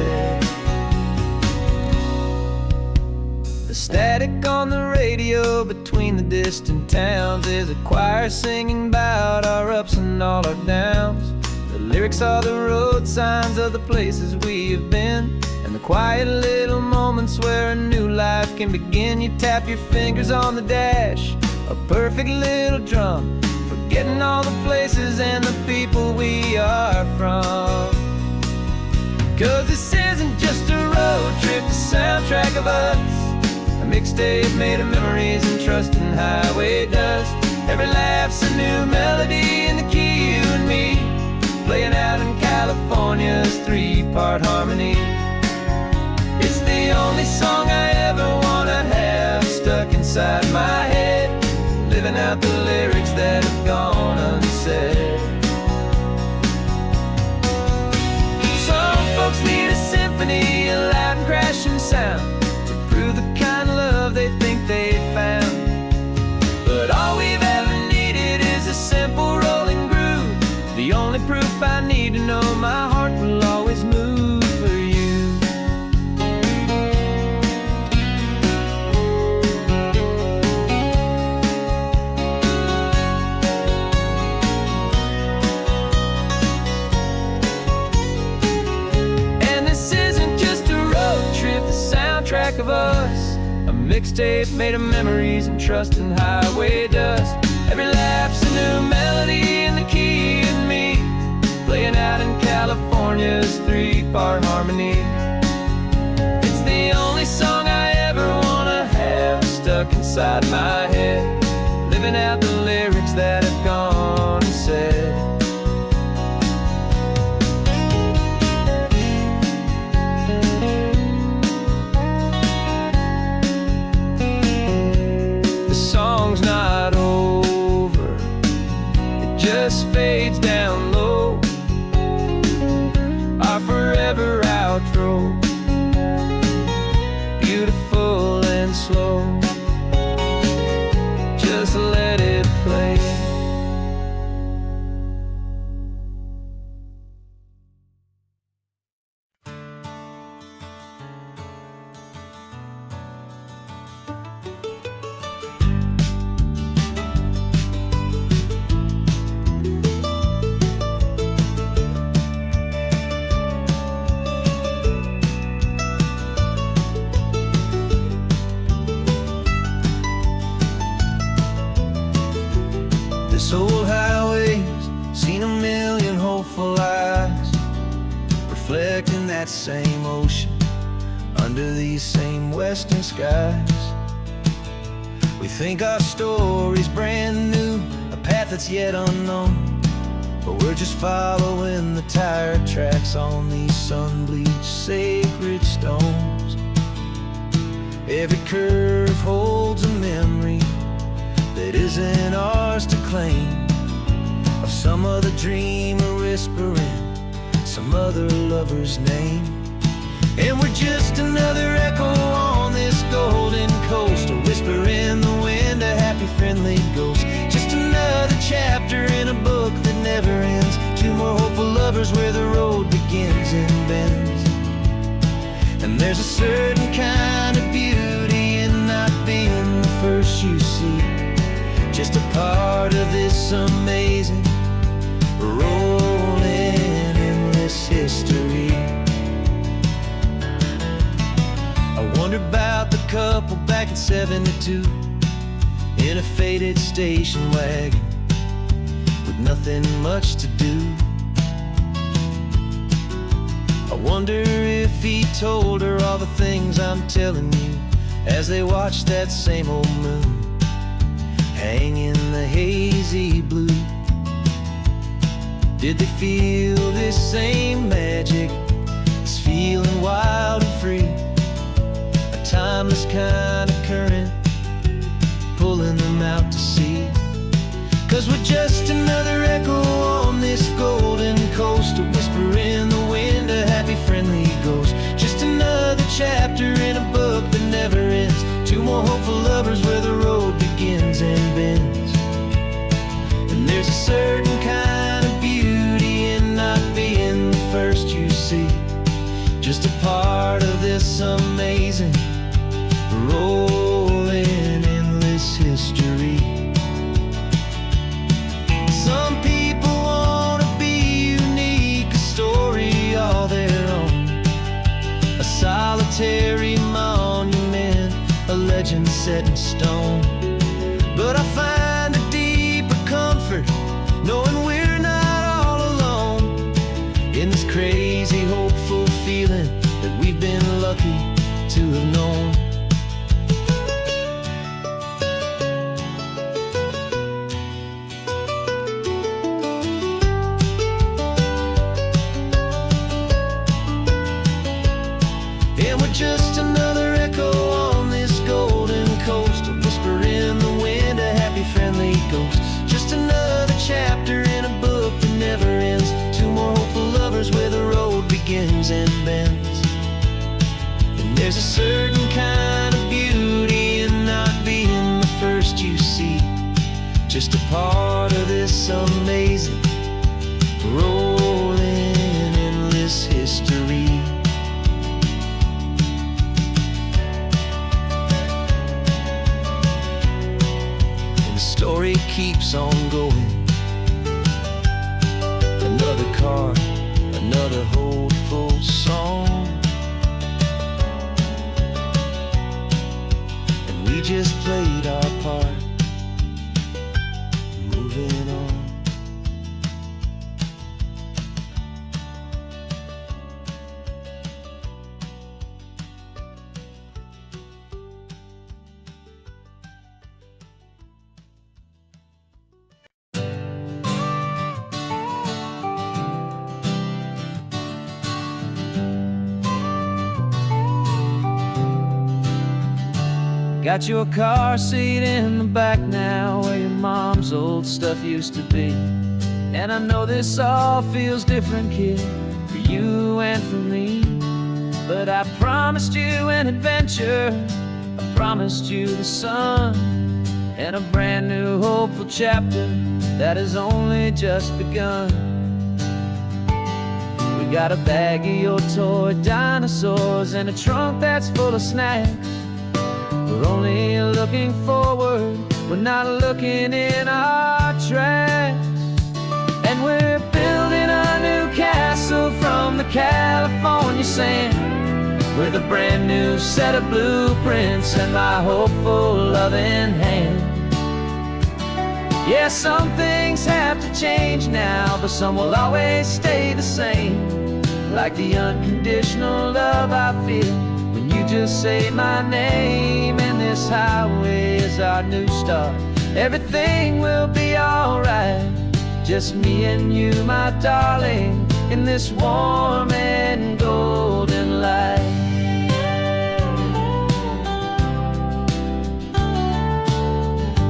The static on the radio between the distant towns is a choir singing about our ups and all our downs. The lyrics are the road signs of the places we have been, and the quiet little moments where a new life can begin. You tap your fingers on the dash, a perfect little drum, forgetting all the places and the people we are from. 'Cause this isn't just a road trip, the soundtrack of us, a mixtape made of memories and trust in highway dust. Every laugh's a new melody in the key, you and me, playing out in California's three-part harmony. It's the only song I ever wanna have stuck inside my head, living out the lyrics that have gone unsaid. Some folks need a symphony, a loud and crashing sound, to prove the kind of love they think they found. But all we've ever needed is a simple rolling groove, the only proof I need to know my heart will always move for you. And this isn't just a road trip, the soundtrack of us, a mixtape made of memories and trust in highway dust. Every laugh's a new melody in the key and me, playing out in California's three-part harmony. It's the only song I ever wanna have stuck inside my head, living out the lyrics that have gone unsaid. The song's not over, it just fades down low, our forever outro, beautiful and slow. Just let it play. This old highway's seen a million hopeful eyes, reflecting that same ocean under these same western skies. We think our story's brand new, a path that's yet unknown, but we're just following the tire tracks on these sun-bleached sacred stones. Every curve holds a memory that isn't ours to claim, of some other dreamer whispering some other lover's name. And we're just another echo on this golden coast, a whisper in the wind, a happy friendly ghost. Just another chapter in a book that never ends, two more hopeful lovers where the road begins and bends. And there's a certain kind of beauty in not being the first you see, just a part of this amazing rolling endless history. I wonder about the couple back in '72 in a faded station wagon with nothing much to do. I wonder if he told her all the things I'm telling you as they watched that same old moon hang in the hazy blue. Did they feel this same magic, this feeling wild and free, a timeless kind of current pulling them out to sea? 'Cause we're just certain kind of beauty in not being the first you see. Just a part of this amazing, rolling, endless history. Some people want to be unique, a story all their own, a solitary monument, a legend set in stone. But I find a deeper comfort knowing we're not all alone in this crazy, hopeful feeling that we've been lucky to have known. And we're just another echo on this golden coast, a whisper in the wind, a happy, friendly ghost. Just another chapter in a book that never ends. Two more hopeful lovers where the road begins and bends. And there's a certain kind of beauty in not being the first you see. Just a part of this amazing, rolling, endless history. Story keeps on going. Another card, another hopeful song, and we just played our part, moving on. Got your car seat in the back now, where your mom's old stuff used to be. And I know this all feels different, kid, for you and for me. But I promised you an adventure, I promised you the sun, and a brand new hopeful chapter that has only just begun. We got a bag of your toy dinosaurs and a trunk that's full of snacks. We're only looking forward, we're not looking in our tracks. And we're building a new castle from the California sand, with a brand new set of blueprints and my hopeful loving hand. Yeah, some things have to change now, but some will always stay the same. Like the unconditional love I feel when you just say my name. And this highway is our new start, everything will be alright. Just me and you, my darling, in this warm and golden light.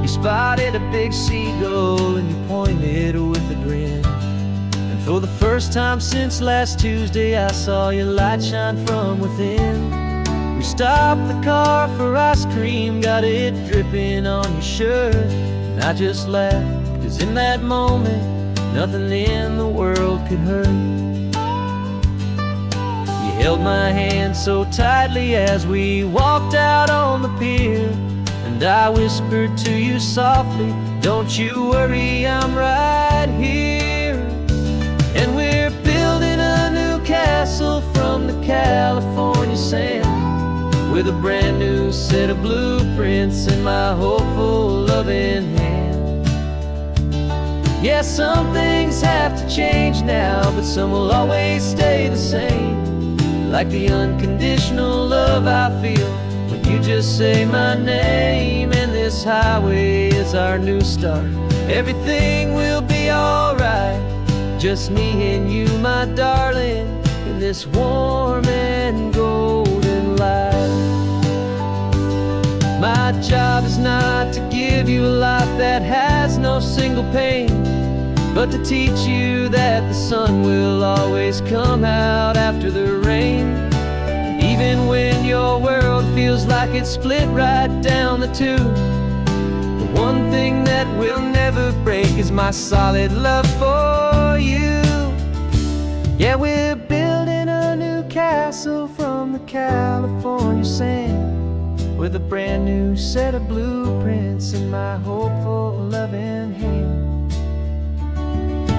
You spotted a big seagull and you pointed with a grin. And for the first time since last Tuesday, I saw your light shine from within. We stopped the car for ice cream, got it dripping on your shirt. And I just laughed, 'cause in that moment, nothing in the world could hurt. You held my hand so tightly as we walked out on the pier, and I whispered to you softly, don't you worry, I'm right here. And we're building a new castle from the California sand, with a brand new set of blueprints in my hopeful loving hand. Yeah, some things have to change now, but some will always stay the same. Like the unconditional love I feel when you just say my name. And this highway is our new start, everything will be alright. Just me and you, my darling, in this warm and golden light. My job is not to give you a life that has no single pain, but to teach you that the sun will always come out after the rain. Even when your world feels like it's split right down the two, the one thing that will never break is my solid love for you. Yeah, we're building a new castle from the California sand, with a brand new set of blueprints in my hopeful, loving hand.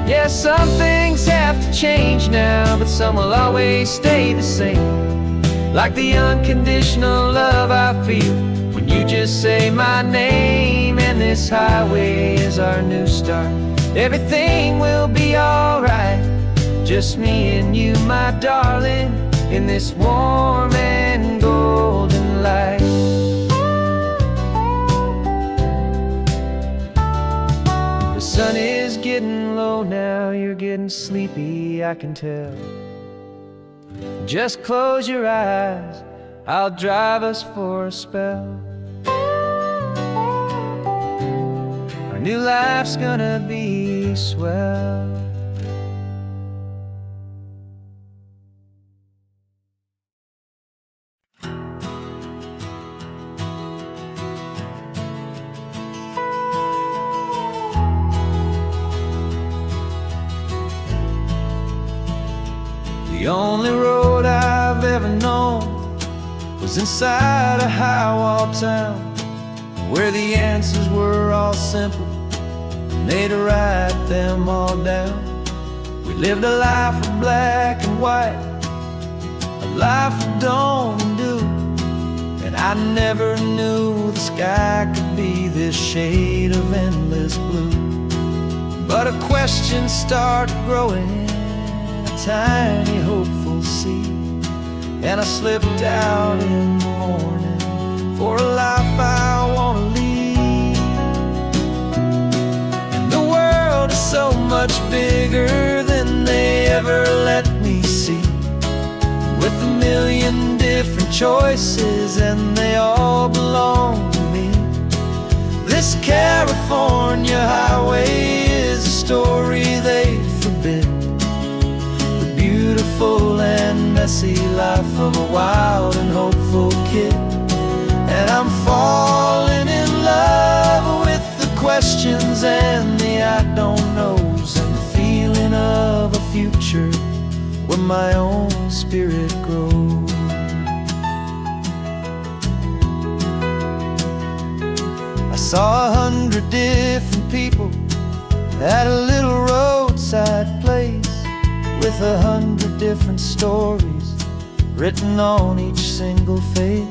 Yeah, some things have to change now, but some will always stay the same. Like the unconditional love I feel when you just say my name. And this highway is our new start. Everything will be alright, just me and you, my darling, in this warm and golden light. The sun is getting low now, you're getting sleepy, I can tell. Just close your eyes, I'll drive us for a spell. Our new life's gonna be swell. The only road I've ever known was inside a high-wall town, where the answers were all simple and they'd write them all down. We lived a life of black and white, a life of dawn and dew, and I never knew the sky could be this shade of endless blue. But a question started growing, tiny hopeful seed, and I slipped out in the morning for a life I want to lead. And the world is so much bigger than they ever let me see, with a million different choices and they all belong to me. This California highway is a story they forbid, beautiful and messy life of a wild and hopeful kid. And I'm falling in love with the questions and the I don't knows, and the feeling of a future where my own spirit grows. I saw 100 different people at a little roadside place, with 100 different stories written on each single face.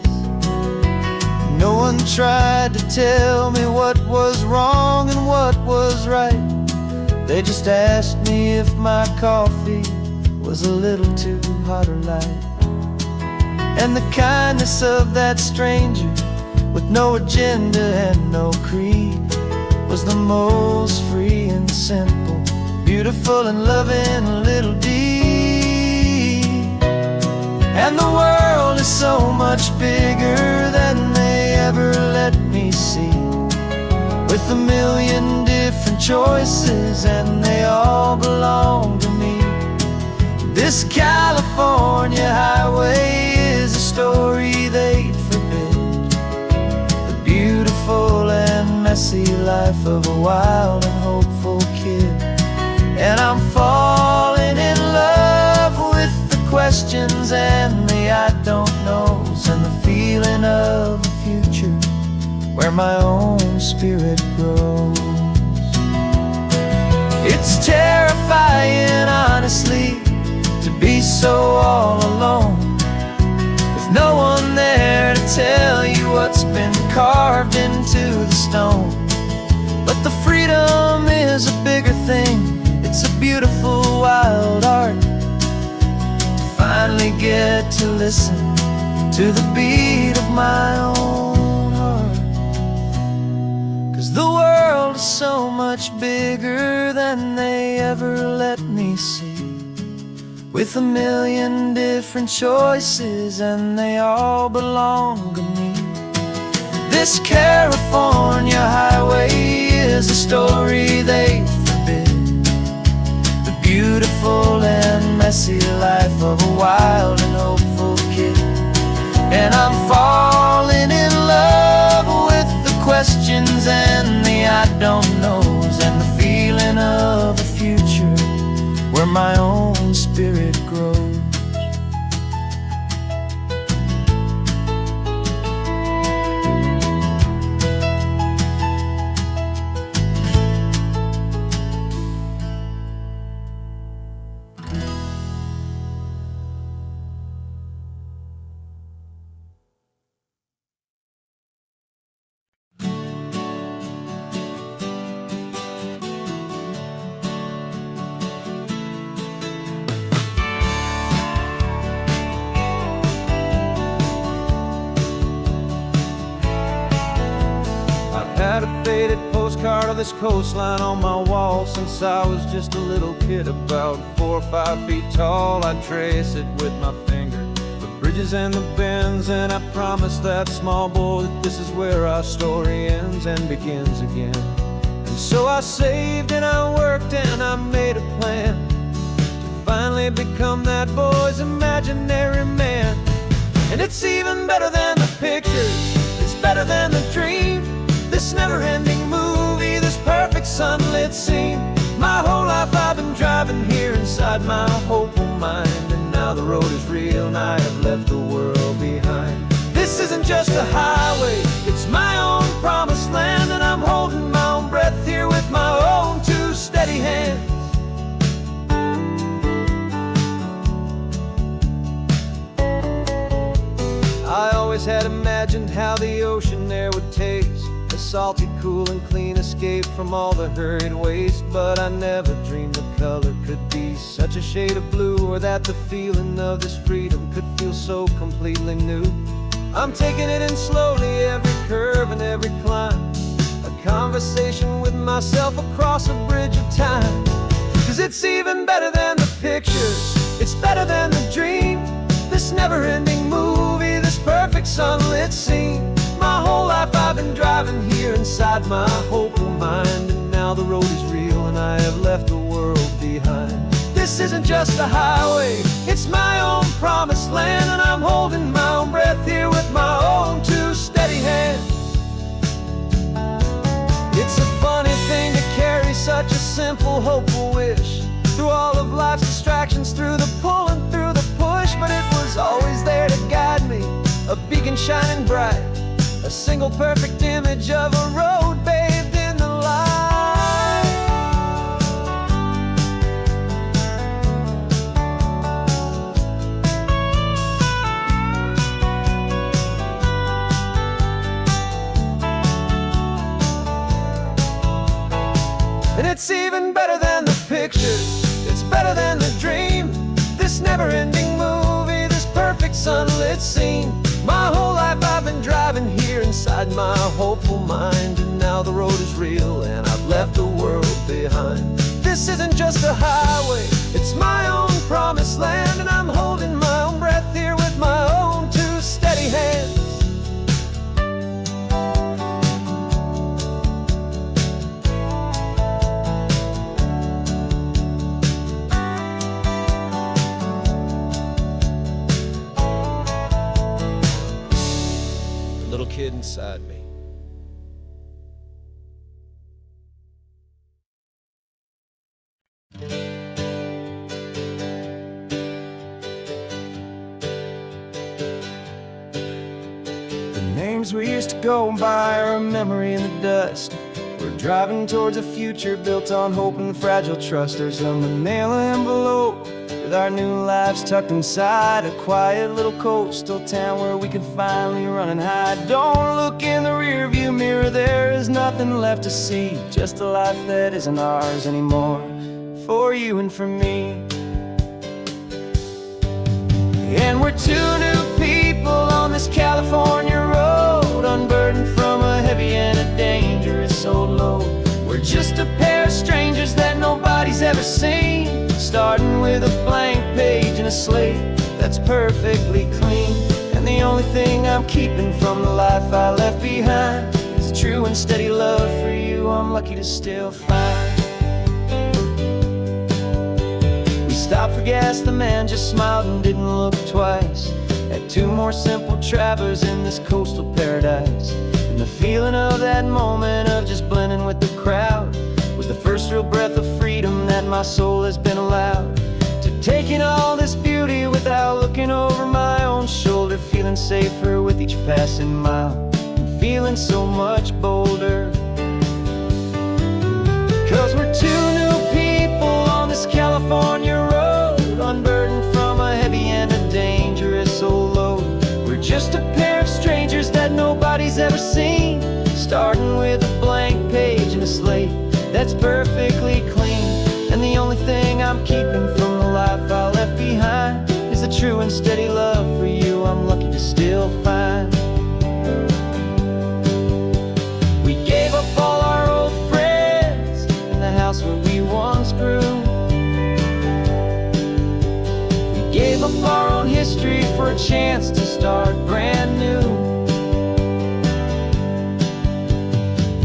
No one tried to tell me what was wrong and what was right. They just asked me if my coffee was a little too hot or light. And the kindness of that stranger, with no agenda and no creed, was the most free and simple, beautiful and loving a little deed. And the world is so much bigger than they ever let me see, with a million different choices and they all belong to me. This California highway is a story they forbid, the beautiful and messy life of a wild and hopeful kid. And I'm falling in love with the questions and the I don't knows, and the feeling of a future where my own spirit grows. It's terrifying, honestly, to be so all alone, with no one there to tell you what's been carved into the stone. But the freedom is a bigger thing, it's a beautiful wild art, to finally get to listen to the beat of my own heart. 'Cause the world is so much bigger than they ever let me see, with a million different choices and they all belong to me. This California highway is a story they forbid, the beautiful and messy life of a wild and hopeful kid. And I'm falling in love with the questions and the I don't knows, and the feeling my own spirit grows. Had a faded postcard of this coastline on my wall since I was just a little kid, about 4 or 5 feet tall. I trace it with my finger, the bridges and the bends, and I promised that small boy that this is where our story ends and begins again. And so I saved and I worked and I made a plan to finally become that boy's imaginary man. And it's even better than the pictures, it's better than the dream. This never-ending movie, this perfect sunlit scene. My whole life I've been driving here inside my hopeful mind, and now the road is real and I have left the world behind. This isn't just a highway, it's my own promised land, and I'm holding my own breath here with my own 2 steady hands. I always had imagined how the ocean air would taste, salty, cool, and clean escape from all the hurried waste. But I never dreamed the color could be such a shade of blue, or that the feeling of this freedom could feel so completely new. I'm taking it in slowly, every curve and every climb, a conversation with myself across a bridge of time. 'Cause it's even better than the pictures, it's better than the dream. This never-ending movie, this perfect sunlit scene. My whole life I've been driving here inside my hopeful mind, and now the road is real and I have left the world behind. This isn't just a highway, it's my own promised land, and I'm holding my own breath here with my own 2 steady hands. It's a funny thing to carry such a simple, hopeful wish through all of life's distractions, through the pull and through the push. But it was always there to guide me, a beacon shining bright, a single perfect image of a road bathed in the light. And it's even better than the pictures, it's better than the dream. This never-ending movie, this perfect sunlit scene. My whole life I've been driving here inside my hopeful mind, and now the road is real and I've left the world behind. This isn't just a highway, it's my own promised land, and I'm holding my own breath here with my own 2 steady hands. Little kid inside me. The names we used to go by are a memory in the dust. We're driving towards a future built on hope and fragile trust. There's a manila envelope with our new lives tucked inside, a quiet little coastal town where we can finally run and hide. Don't look in the rearview mirror, there is nothing left to see, just a life that isn't ours anymore, for you and for me. And we're 2 new people on this California road, unburdened from a heavy and a dangerous old load. We're just a pair of strangers that nobody's ever seen, starting with a blank page and a slate that's perfectly clean. And the only thing I'm keeping from the life I left behind is a true and steady love for you I'm lucky to still find. We stopped for gas, the man just smiled and didn't look twice. Had 2 more simple travelers in this coastal paradise. And the feeling of that moment of just blending with the crowd was the first real breath of freedom that my soul has been allowed. Seeing all this beauty without looking over my own shoulder, feeling safer with each passing mile, and feeling so much bolder. 'Cause we're two new people on this California road, unburdened from a heavy and a dangerous old load. We're just a pair of strangers that nobody's ever seen, starting with a blank page and a slate that's perfectly clean. And the only thing I'm keeping from the life I left behind is the true and steady love for you I'm lucky to still find. We gave up all our old friends in the house where we once grew. We gave up our own history for a chance to start brand new.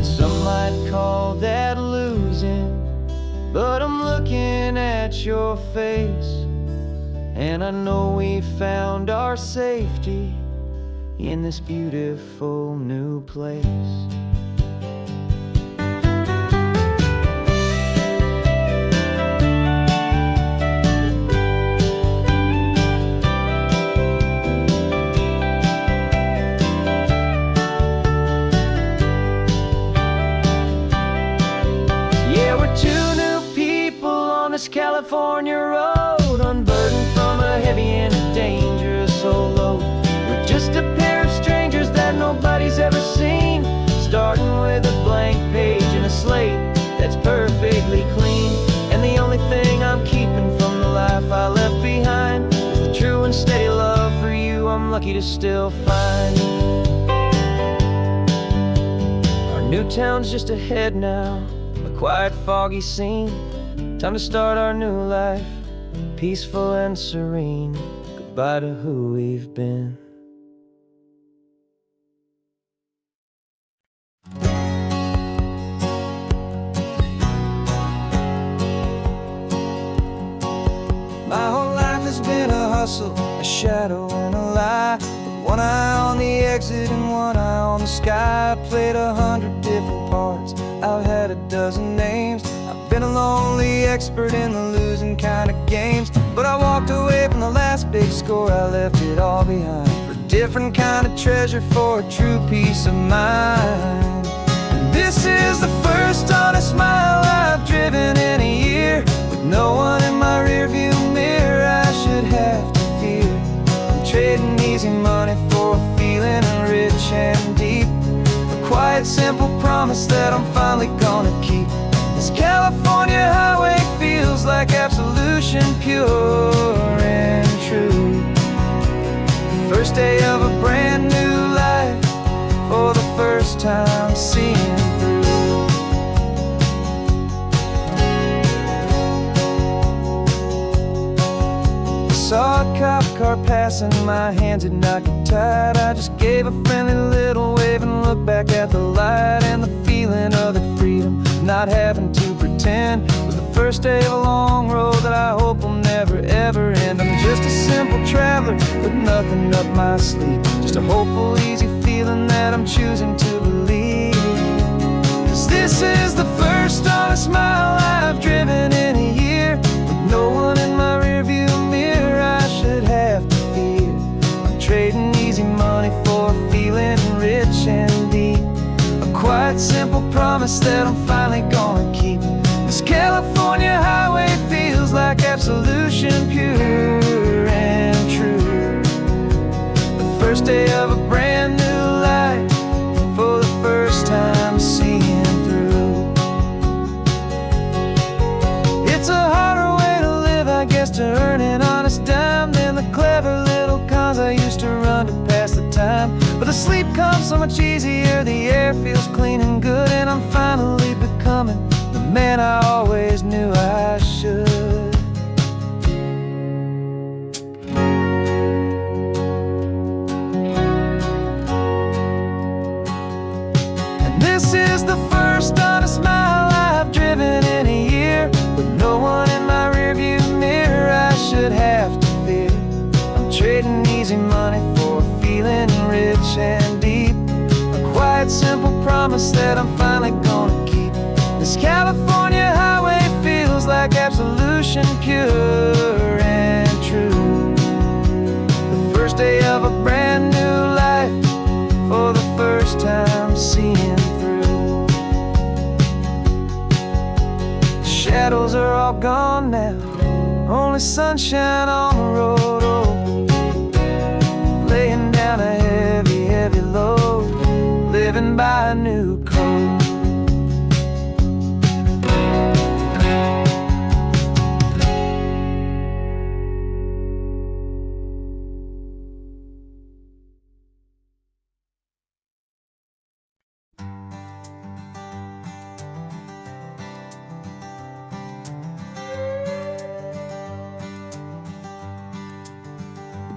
Some might call that losing, but I'm looking at your face, and I know we found our safety in this beautiful new place. Yeah, we're two new people on this California road, unburdened from a heavy and a dangerous old load. We're just a pair of strangers that nobody's ever seen, starting with a blank page and a slate that's perfectly clean. And the only thing I'm keeping from the life I left behind is the true and steady love for you I'm lucky to still find. Our new town's just ahead now, a quiet, foggy scene. Time to start our new life, peaceful and serene. Goodbye to who we've been. My whole life has been a hustle, a shadow and a lie, with one eye on the exit and one eye on the sky. I played 100 different parts, I've had a dozen names. I've been a lonely expert in the losing kind of games, but I walked away from the last big score, I left it all behind for a different kind of treasure, for a true peace of mind. And this is the first honest mile I've driven in a year, with no one in my rearview mirror I should have to fear. I'm trading easy money for a feeling rich and deep, a quiet, simple promise that I'm finally gonna keep. This California highway feels like absolution, pure and true. The first day of a brand new life, for the first time seeing through. Saw a cop car passing, my hands had not got tied. I just gave a friendly little wave and looked back at the light, and the feeling of that freedom, not having to pretend, was the first day of a long road that I hope will never ever end. I'm just a simple traveler with nothing up my sleeve, just a hopeful, easy feeling that I'm choosing to believe. 'Cause this is the first honest mile I've driven in a year, with no one in my rearview mirror I should have to fear. I'm trading easy money for a feeling rich and deep, a quiet, simple promise that I'm finally gonna keep. This California highway feels like absolution, pure and true. The first day of a brand new life, for the first time seeing through. It's a harder way to live, I guess, to earn an honest dime than the clever little cons I used to run to pass the time. But the sleep comes so much easier, the air feels clean and good, and I'm finally becoming the man I always knew I should. And this is the first honest mile I've driven in a year, with no one in my rearview mirror I should have to fear. I'm trading easy money for a feeling rich and deep, a quiet, simple promise that I'm finally gonna keep. This California highway feels shadows are all gone now, only sunshine on the road. Oh, laying down a heavy, heavy load, living by a new code.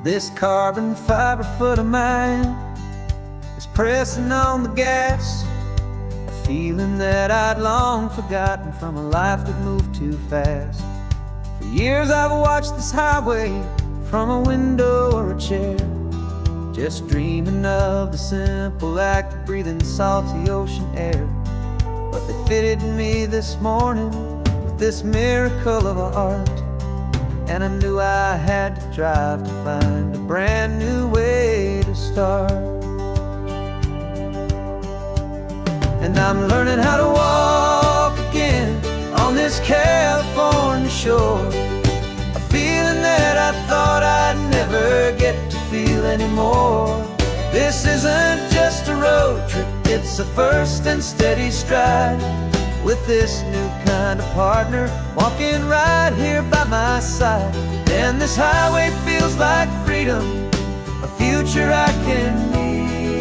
This carbon fiber foot of mine is pressing on the gas, a feeling that I'd long forgotten from a life that moved too fast. For years I've watched this highway from a window or a chair, just dreaming of the simple act of breathing salty ocean air. But they fitted me this morning with this miracle of art, and I knew I had to drive to find a brand new way to start. And I'm learning how to walk again on this California shore, a feeling that I thought I'd never get to feel anymore. This isn't just a road trip, it's a first and steady stride, with this new kind of partner walking right here by my side. And this highway feels like freedom, a future I can need,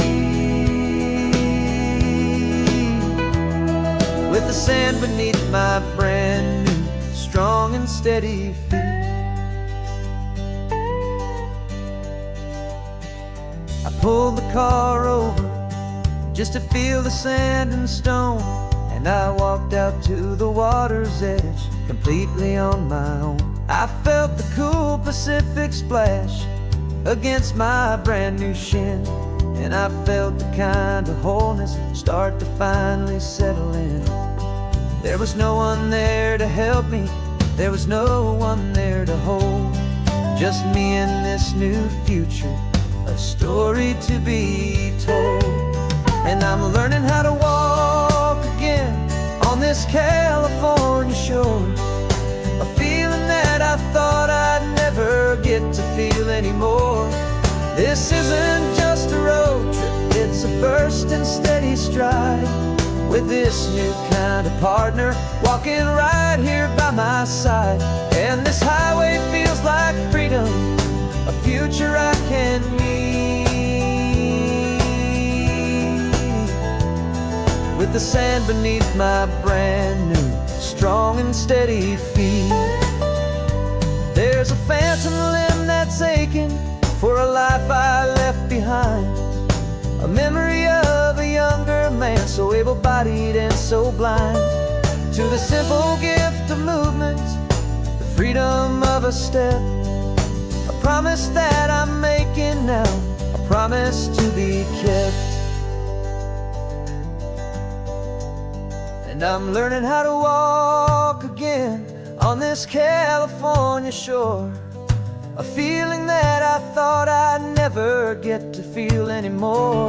with the sand beneath my brand new, strong and steady feet. I pulled the car over just to feel the sand and stone, and I walked out to the water's edge, completely on my own. I felt the cool Pacific splash against my brand new shin, and I felt the kind of wholeness start to finally settle in. There was no one there to help me, there was no one there to hold, just me and this new future, a story to be told. And I'm learning how to walk again on this California shore, a feeling that I thought I'd never get to feel anymore. This isn't just a road trip, it's a first and steady stride, with this new kind of partner walking right here by my side. And this highway feels like freedom, a future I can need, with the sand beneath my brand new, strong and steady feet. There's a phantom limb that's aching for a life I left behind, a memory of a younger man, so able-bodied and so blind, to the simple gift of movement, the freedom of a step, a promise that I'm making now, a promise to be kept. And I'm learning how to walk again on this California shore, a feeling that I thought I'd never get to feel anymore.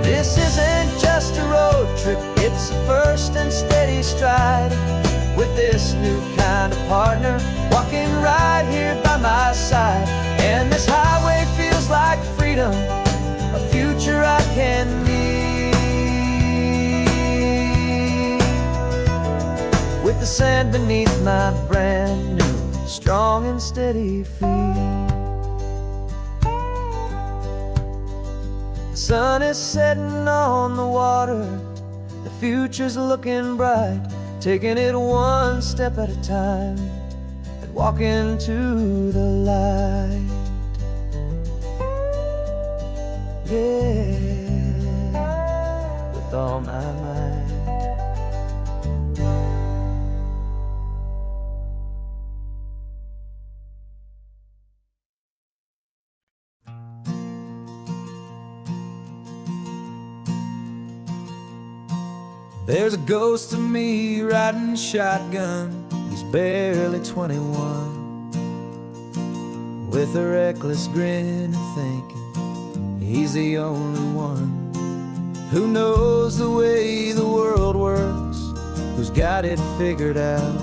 This isn't just a road trip, it's a first and steady stride, with this new kind of partner walking right here by my side. And this highway feels like freedom, a future I can need, with the sand beneath my brand new, strong and steady feet. The sun is setting on the water, the future's looking bright, taking it one step at a time and walking to the light. Yeah, with all my might. There's a ghost of me riding shotgun, he's barely 21, with a reckless grin and thinking he's the only one who knows the way the world works, who's got it figured out.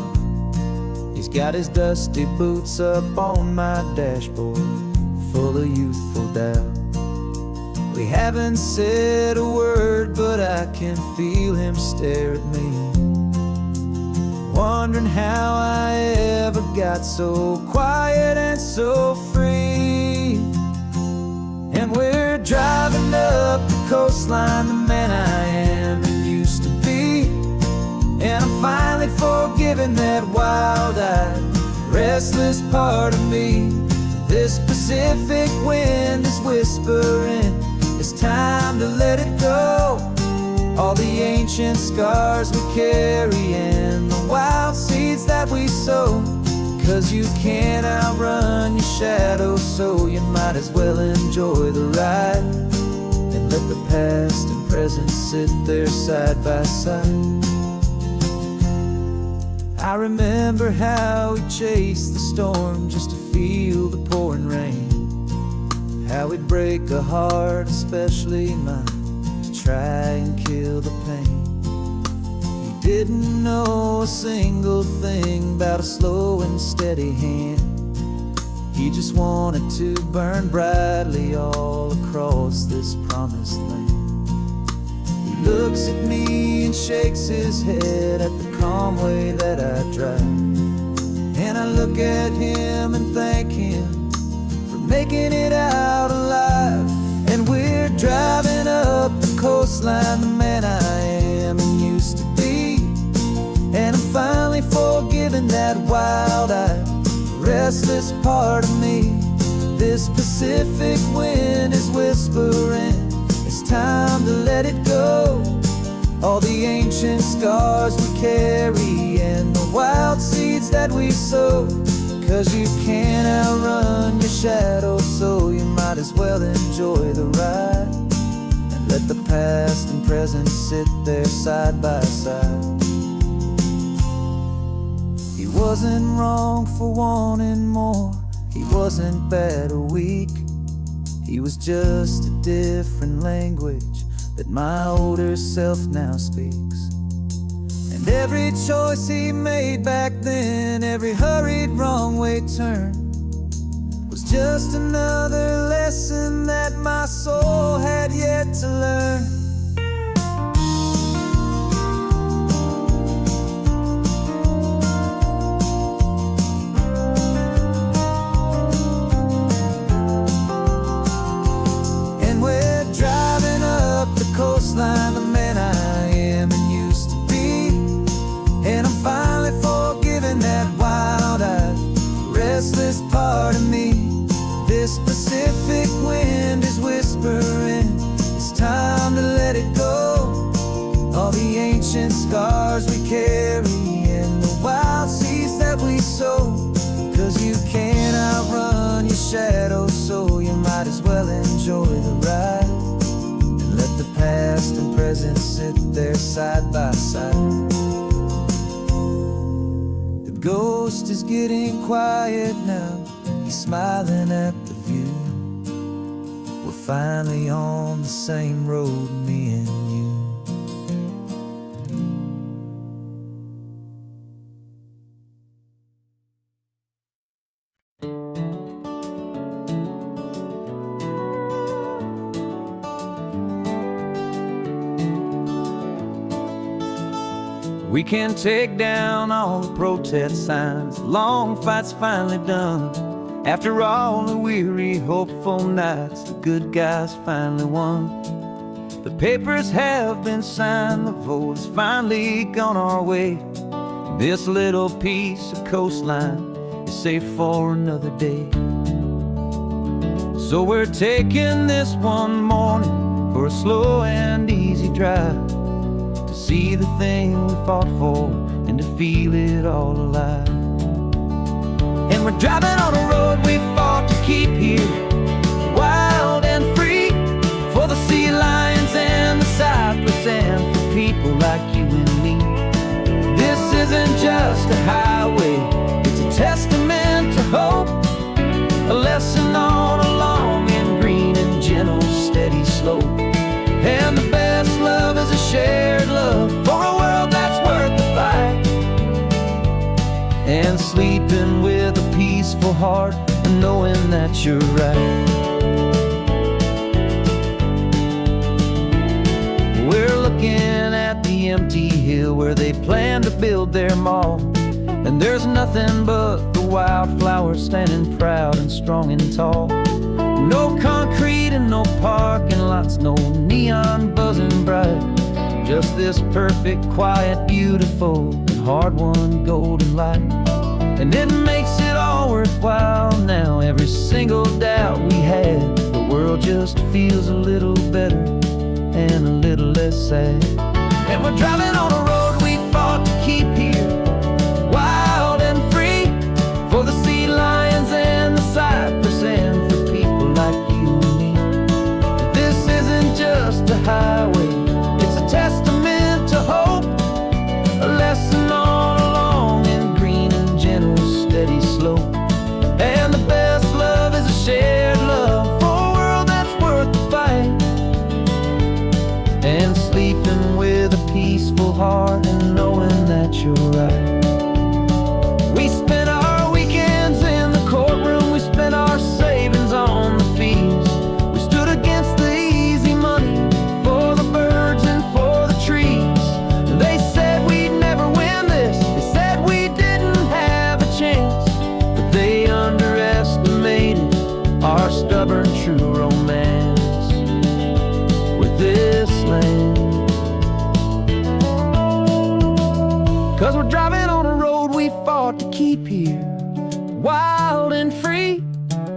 He's got his dusty boots up on my dashboard, full of youthful doubt. We haven't said a word, but I can feel him stare at me, wondering how I ever got so quiet and so free. And we're driving up the coastline, the man I am and used to be. And I'm finally forgiving that wild-eyed, restless part of me. This Pacific wind is whispering, it's time to let it go. All the ancient scars we carry and the wild seeds that we sow. 'Cause you can't outrun your shadow, so you might as well enjoy the ride and let the past and present sit there side by side. I remember how we chased the storm just to feel the pouring rain, how we'd break a heart, especially mine, to try and kill the pain. He didn't know a single thing about a slow and steady hand. He just wanted to burn brightly all across this promised land. He looks at me and shakes his head at the calm way that I drive, and I look at him and thank him for making it out alive. And we're driving up the coastline, the man I am and used to be. And I'm finally forgiving that wild-eyed, restless part of me. This Pacific wind is whispering, it's time to let it go. All the ancient scars we carry and the wild seeds that we sow. 'Cause you can't outrun your shadow, so you might as well enjoy the ride and let the past and present sit there side by side. He wasn't wrong for wanting more, he wasn't bad or weak. He was just a different language that my older self now speaks. And every choice he made back then, every hurried wrong way turn, was just another lesson that my soul had yet to learn. Coastline, the man I am and used to be. And I'm finally forgiving that wild-eyed, restless part of me. This Pacific wind is whispering, it's time to let it go. All the ancient scars we carry and the wild seeds that we sow. 'Cause you can't outrun your shadow, so you might as well enjoy the ride. Let the past and present sit there side by side. The ghost is getting quiet now, he's smiling at the view. We're finally on the same road, me and you. We can take down all the protest signs, long fight's finally done. After all the weary, hopeful nights, the good guys finally won. The papers have been signed, the vote's finally gone our way. This little piece of coastline is safe for another day. So we're taking this one morning for a slow and easy drive, to see the thing we fought for and to feel it all alive. And we're driving on a road we fought to keep here, wild and free, for the sea lions and the cypress and for people like you and me. This isn't just a highway, it's a testament to hope, a lesson on a long and green and gentle steady slope. And the best love is a shared love for a world that's worth the fight. and sleeping with a peaceful heart and knowing that you're right. We're looking at the empty hill where they plan to build their mall, and there's nothing but the wildflowers standing proud and strong and tall. No concrete and no parking lots, no neon buzzing bright, just this perfect, quiet, beautiful, and hard-won golden light. And it makes it all worthwhile now. Every single doubt we had, the world just feels a little better and a little less sad. And we're driving on a road we fought to keep here, wild and free, for the sea lions and the cypress, and for people like you and me. This isn't just a highway, it's a testament to hope, a lesson on a long and green and gentle steady slope. And the best love is a shared love for a world that's worth the fight, and sleeping with a peaceful heart and knowing that you're right. We spent our weekends in the courtroom, we spent our savings on the fees. We stood against the easy money for the birds and for the trees. They said we'd never win this, they said we didn't have a chance, but they underestimated our stubborn true romance with this land. 'Cause we're driving on a road we fought to keep here, wild and free,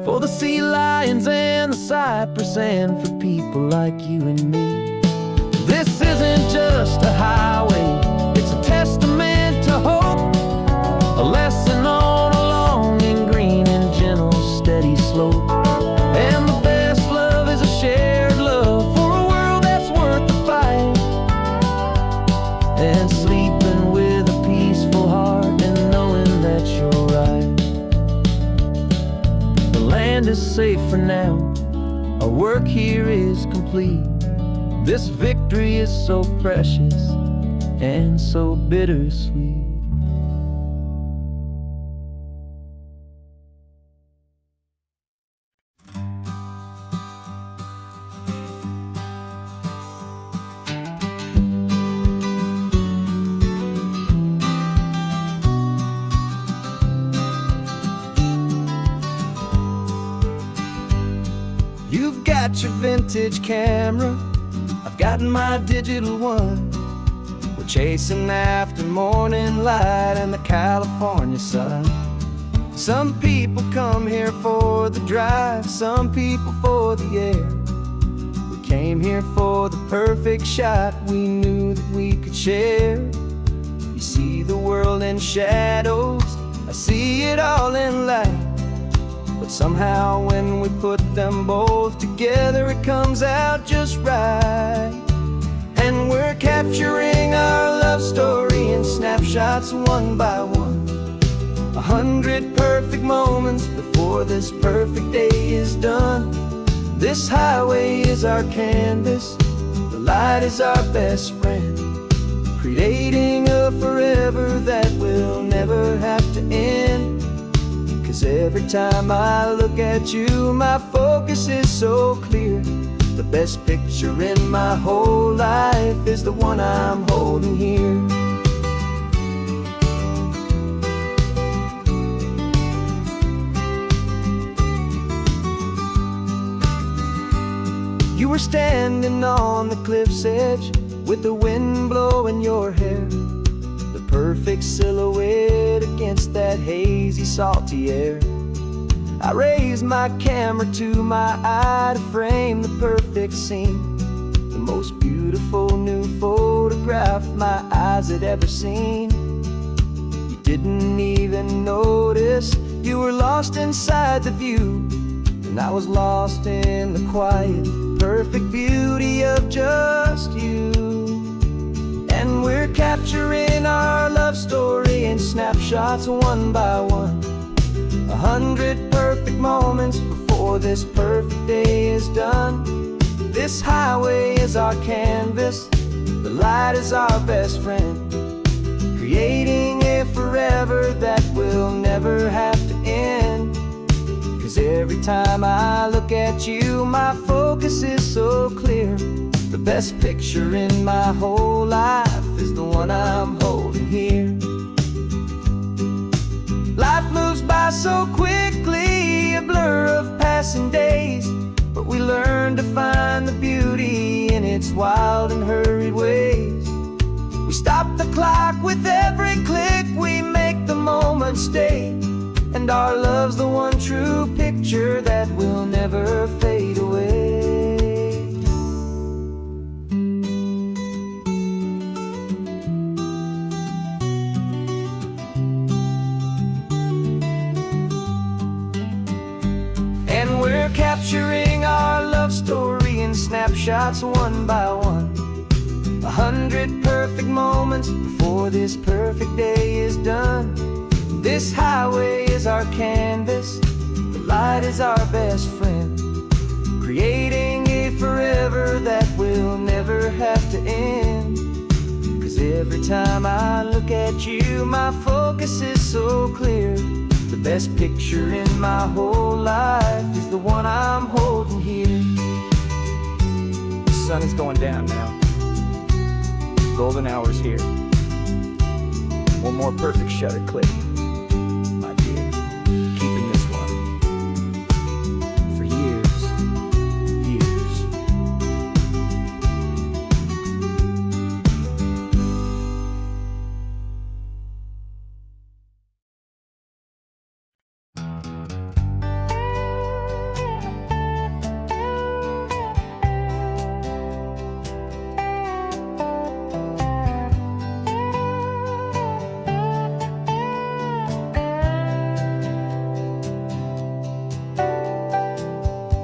for the sea lions and the cypress, and for people like you and me. This isn't just a highway, it's a testament to hope, a lesson on a long and green and gentle steady slope. And the best love is a shared love for a world that's worth the fight, and sleeping with a peaceful heart and knowing that you're right. The land is safe for now, our work here is complete. This victory is so precious and so bittersweet. You've got your vintage camera, I've got my digital one. We're chasing after morning light and the California sun. Some people come here for the drive, some people for the air. We came here for the perfect shot we knew that we could share. You see the world in shadows, I see it all in light, but somehow when we put them both together it comes out just right. And we're capturing our love story in snapshots one by one, 100 perfect moments before this perfect day is done. This highway is our canvas, the light is our best friend, creating a forever that will never have to end. 'Cause every time I look at you, my focus is so clear. The best picture in my whole life is the one I'm holding here. You were standing on the cliff's edge with the wind blowing your hair, the perfect silhouette against that hazy, salty air. I raised my camera to my eye to frame the perfect scene, the most beautiful new photograph my eyes had ever seen. You didn't even notice you were lost inside the view, and I was lost in the quiet, perfect beauty of just you. And we're capturing our love story in snapshots one by one, 100 perfect moments before this perfect day is done. This highway is our canvas, the light is our best friend, creating a forever that will time I look at you, my focus is so clear. The best picture in my whole life is the one I'm holding here. Life moves by so quickly, a blur of passing days, but we learn to find the beauty in its wild and hurried ways. We stop the clock with every click, we make the moment stay, and our love's the one true picture that will never fade away. And we're capturing our love story in snapshots one by one. 100 perfect moments before this perfect day is done. This highway is our canvas, the light is our best friend, creating a forever that will never have to end. 'Cause every time I look at you, my focus is so clear. The best picture in my whole life is the one I'm holding here. The sun is going down now. Golden hour's here. One more perfect shutter click, my dear. Keeping this one for years, years.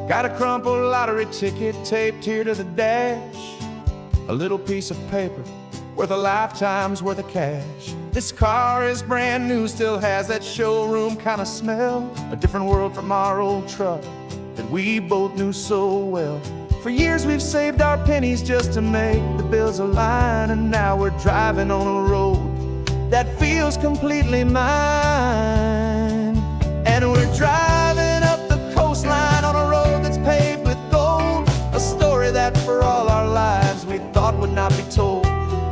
Got a crumpled lottery ticket taped here to the dash, a little piece of paper worth a lifetime's worth of cash. This car is brand new, still has that showroom kind of smell, a different world from our old truck that we both knew so well. For years we've saved our pennies just to make the bills align, and now we're driving on a road that feels completely mine. And we're driving up the coastline on a road that's paved with gold, a story that for all our lives we thought would not be told.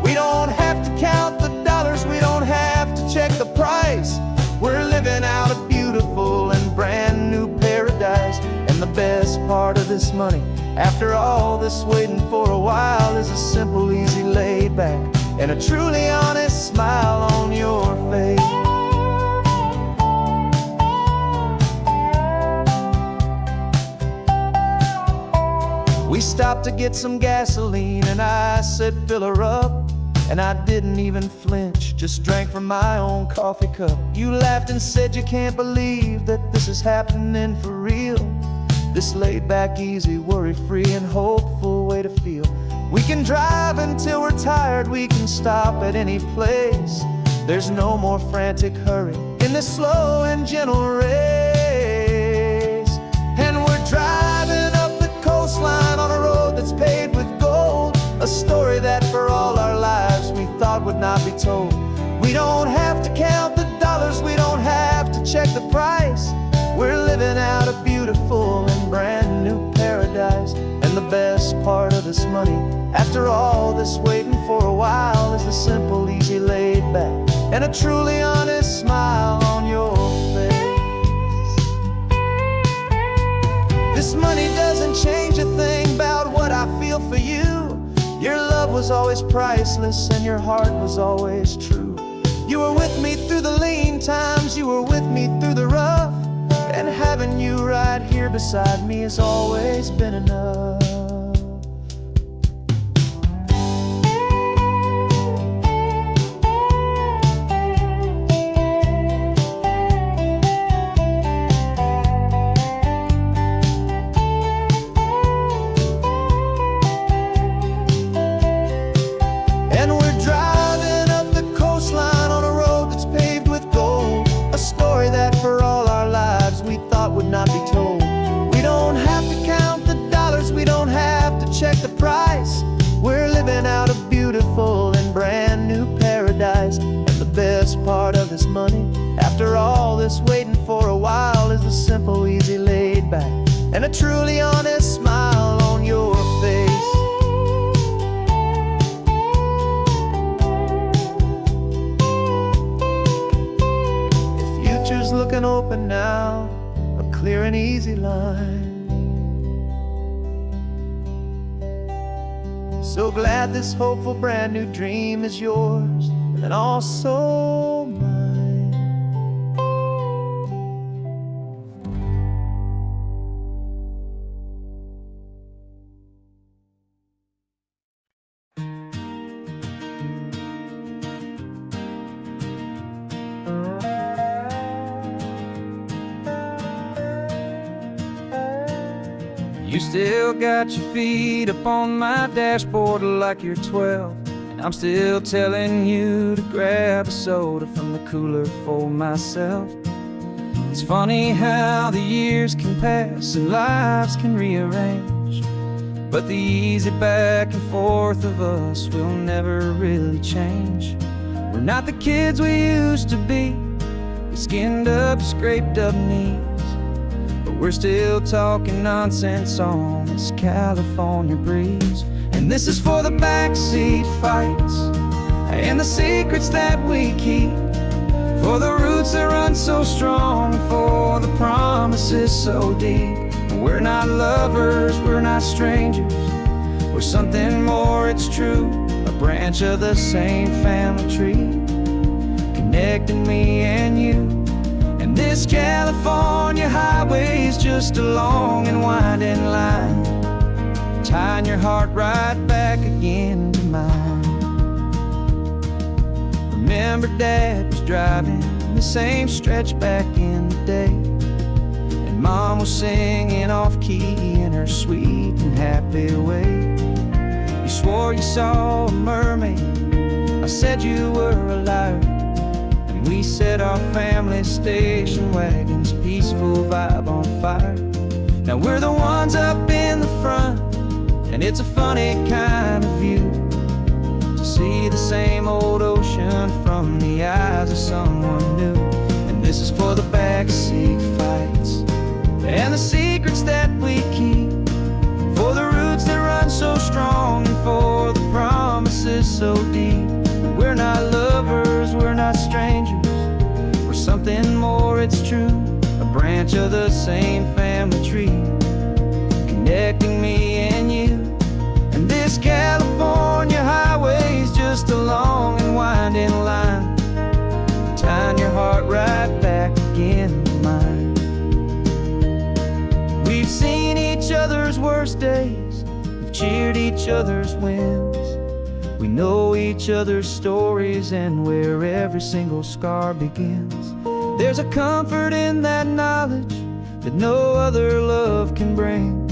We don't have to count the dollars, we don't have to check the price. We're living out a beautiful and brand new paradise. And the best part of this money, after all this waiting for a while, is a simple, easy, laid back, and a truly honest smile on your face. We stopped to get some gasoline, and I said, fill her up. And I didn't even flinch, just drank from my own coffee cup. You laughed and said you can't believe that this is happening for real. This laid back, easy, worry-free and hopeful way to feel. We can drive until we're tired, we can stop at any place. There's no more frantic hurry in this slow and gentle race. And we're driving up the coastline on a road that's paved with gold, a story that for all our lives we thought would not be told. We don't have to count the dollars, we don't have to check the price. We're living out a beautiful and brand new paradise. And the best part of this money, after all this waiting for a while, is the simple, easy, laid back, and a truly honest smile on your face. This money doesn't change a thing about what I feel for you. Your love was always priceless and your heart was always true. You were with me through the lean times, you were with me through the rough, and having you right here beside me has always been enough. And we're driving up the coastline on a road that's paved with gold, a story that for all our lives we thought would not be told. We don't have to count the dollars, we don't have to check the price. We're living out a beautiful and brand new paradise. And the best part of this money, after all this waiting for a while, is the simple, easy, laid back, and a truly honest smile on your face. The future's looking open now, a clear and easy line. So glad this hopeful brand new dream is yours and also mine. You still got your feet up on my dashboard like you're 12, and I'm still telling you to grab a soda from the cooler for myself. It's funny how the years can pass and lives can rearrange, but the easy back and forth of us will never really change. We're not the kids we used to be, with skinned up, scraped up knees, but we're still talking nonsense on this California breeze. And this is for the backseat fights and the secrets that we keep, for the roots that run so strong, for the promises so deep. We're not lovers, we're not strangers, we're something more, it's true. A branch of the same family tree, connecting me and you. And this California highway is just a long and winding line, tying your heart right back again to mine. Remember Dad was driving the same stretch back in the day, and Mom was singing off-key in her sweet and happy way. You swore you saw a mermaid, I said you were a liar, and we set our family station wagon's peaceful vibe on fire. Now we're the ones up in the front, and it's a funny kind of view to see the same old ocean from the eyes of someone new. And this is for the backseat fights and the secrets that we keep, for the roots that run so strong and for the promises so deep. We're not lovers, we're not strangers, we're something more, it's true. A branch of the same family tree, connecting me and you. And this California highway is just a long and winding line, tying your heart right back again to mine. We've seen each other's worst days, we've cheered each other's wins, we know each other's stories and where every single scar begins. There's a comfort in that knowledge that no other love can bring,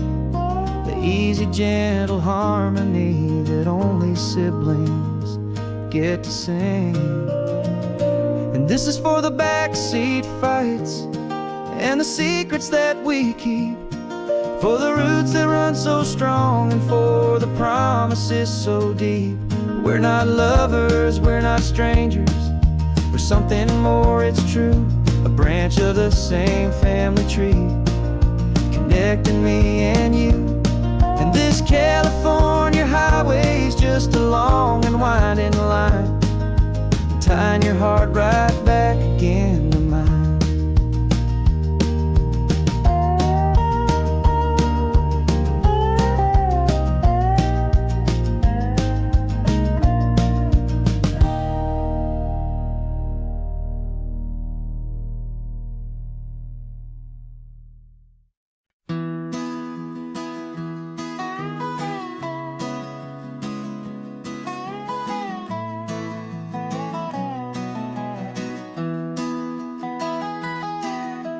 the easy, gentle harmony that only siblings get to sing. And this is for the backseat fights and the secrets that we keep, for the roots that run so strong and for the promises so deep. We're not lovers, we're not strangers, we're something more, it's true. A branch of the same family tree, connecting me and you. And this California highway is just a long and winding line, tying your heart right back again to mine.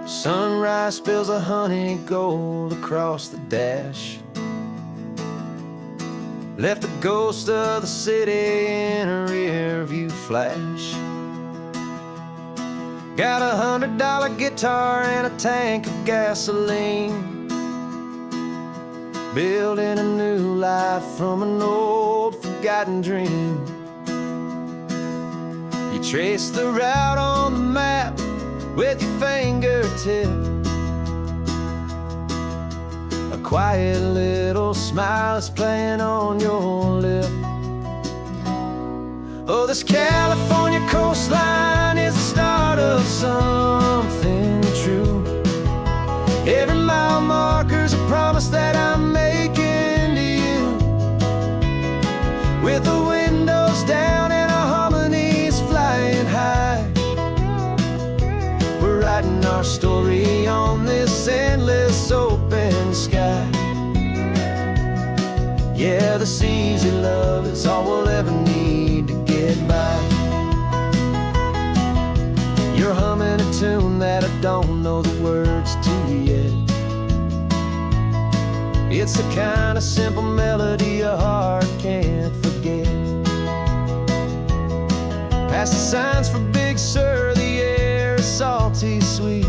Sunrise spills a honey gold across the dash, left the ghost of the city in a rear view flash. Got $100 guitar and a tank of gasoline, building a new life from an old forgotten dream. You trace the route on the map with your fingertip, quiet little smile is playing on your lip. Oh, this California coastline is the start of something true. Every mile marker's a promise that I'm making to you. With the windows down and our harmonies flying high, we're writing our story on this endless open sky. Yeah, this easy love is all we'll ever need to get by. You're humming a tune that I don't know the words to yet. It's the kind of simple melody your heart can't forget. Past the signs for Big Sur, the air is salty sweet.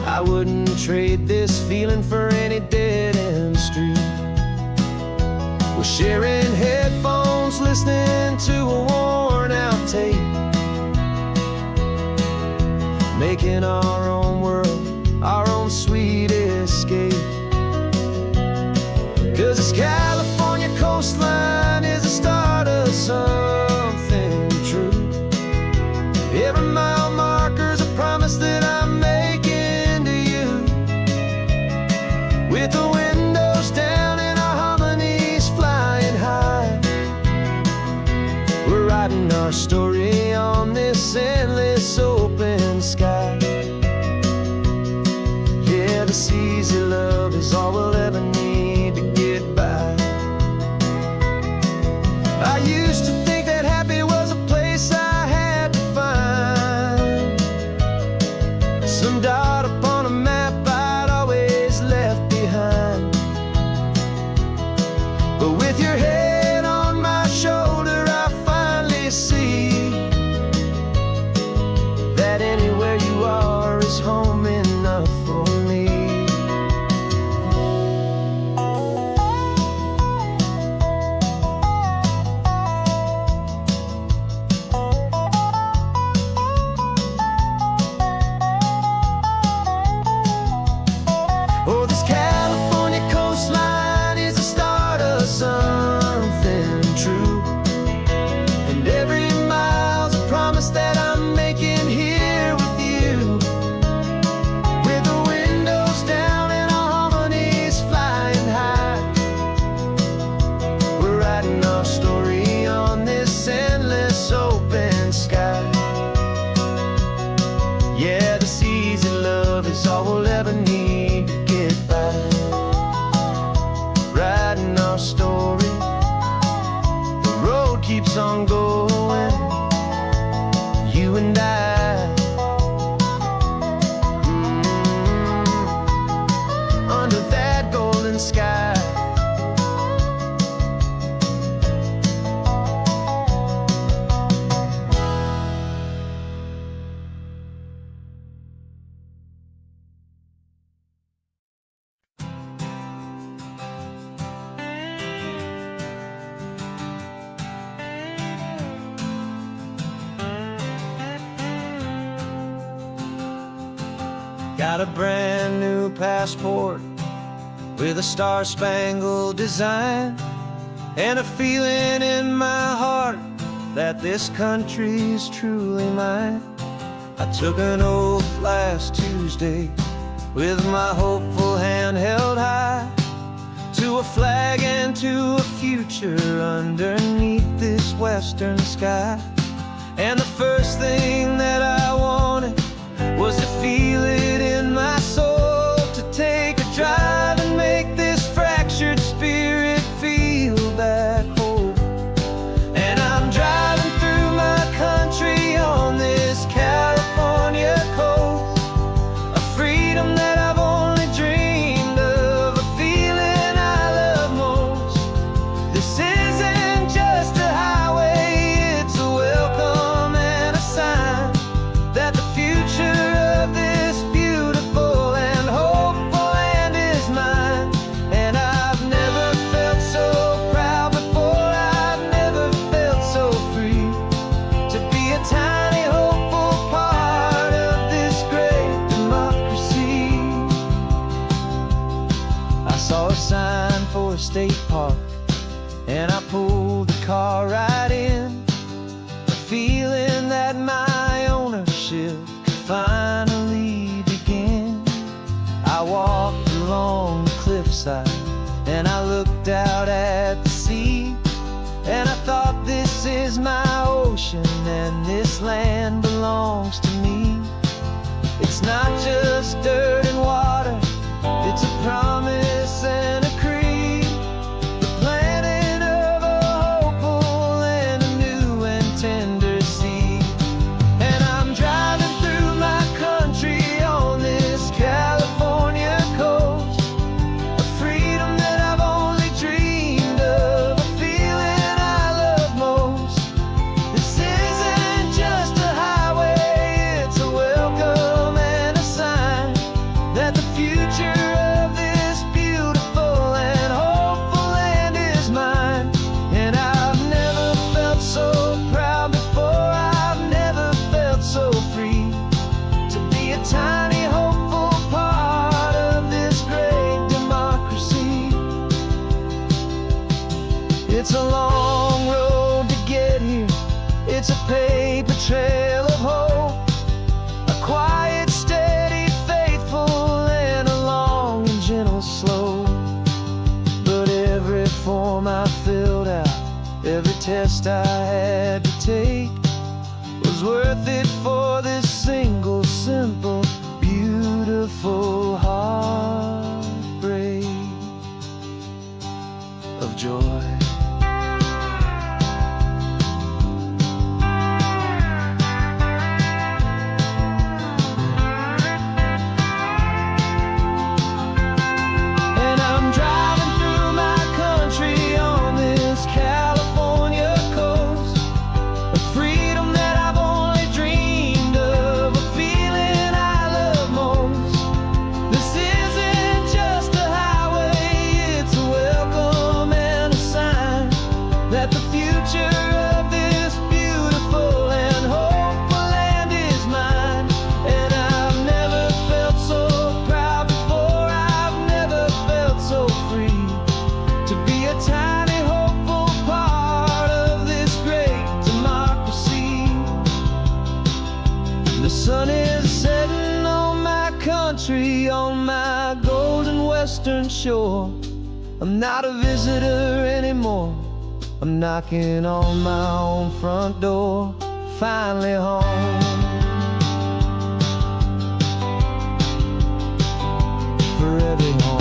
I wouldn't trade this feeling for any dead-end street. We're sharing headphones, listening to a worn-out tape, making our own world, our own sweet escape. 'Cause this California coastline is the start of something true. Every mile marker's a promise that I'm making to you. With the windows down and our harmonies flying high, we're writing our story on this endless open sky. Yeah, this easy love is all we'll ever need to get by. I used to think that happy was a place I had to find, some dot upon a map I'd always left behind. But with your head on my shoulder, I finally see that anywhere you are is home enough for me. Oh, this California coastline is the start of something true. And every mile's a promise that I'm making here with you. With the windows down and our harmonies flying high, we're writing our story on this endless open sky. Yeah, this easy love is all we'll ever need to get by. Writing our story, the road keeps on going, you and I. Under that golden sky. Got a brand new passport with a star-spangled design, and a feeling in my heart that this country's truly mine. I took an oath last Tuesday with my hopeful hand held high, to a flag and to a future underneath this western sky. And the first thing that I wanted was to feel it in my soul, to take a drive and make this fractured spirit feel back home. And I'm driving through my country on this California coast, a freedom that I've only dreamed of, a feeling I love most. This isn't just a highway, it's a welcome and that my ownership could finally begin. I walked along the cliffside and I looked out at the sea, and I thought, this is my ocean and this land belongs to me. It's not just dirt and water, it's a promise and a creed, the planting of a hopeful and a new and tender seed. And I'm driving through my country on this California coast, a freedom that I've only dreamed of, a feeling I love most. This isn't just a highway, it's a welcome and a sign that the future of this beautiful and hopeful land is mine. And I've never felt so proud before, I've never felt so free to be a tiny hopeful part of this great democracy. It's a long road to get here, it's a paper trail of hope, a quiet, steady, faithful, and a long and gentle slope. But every form I filled out, every test I had to take, was worth it for this single, simple, beautiful heartbreak of joy. And I'm driving through my country on this California coast, a freedom that I've only dreamed of, a feeling I love most. This isn't just a highway, it's a welcome and a sign that the future of this beautiful and hopeful land is mine. And I've never felt so proud before, I've never felt so free to be a tiny hopeful part of this great democracy. The sun is setting on my country, on my golden western shore. I'm not a visitor anymore, I'm knocking on my own front door, finally home. For every home.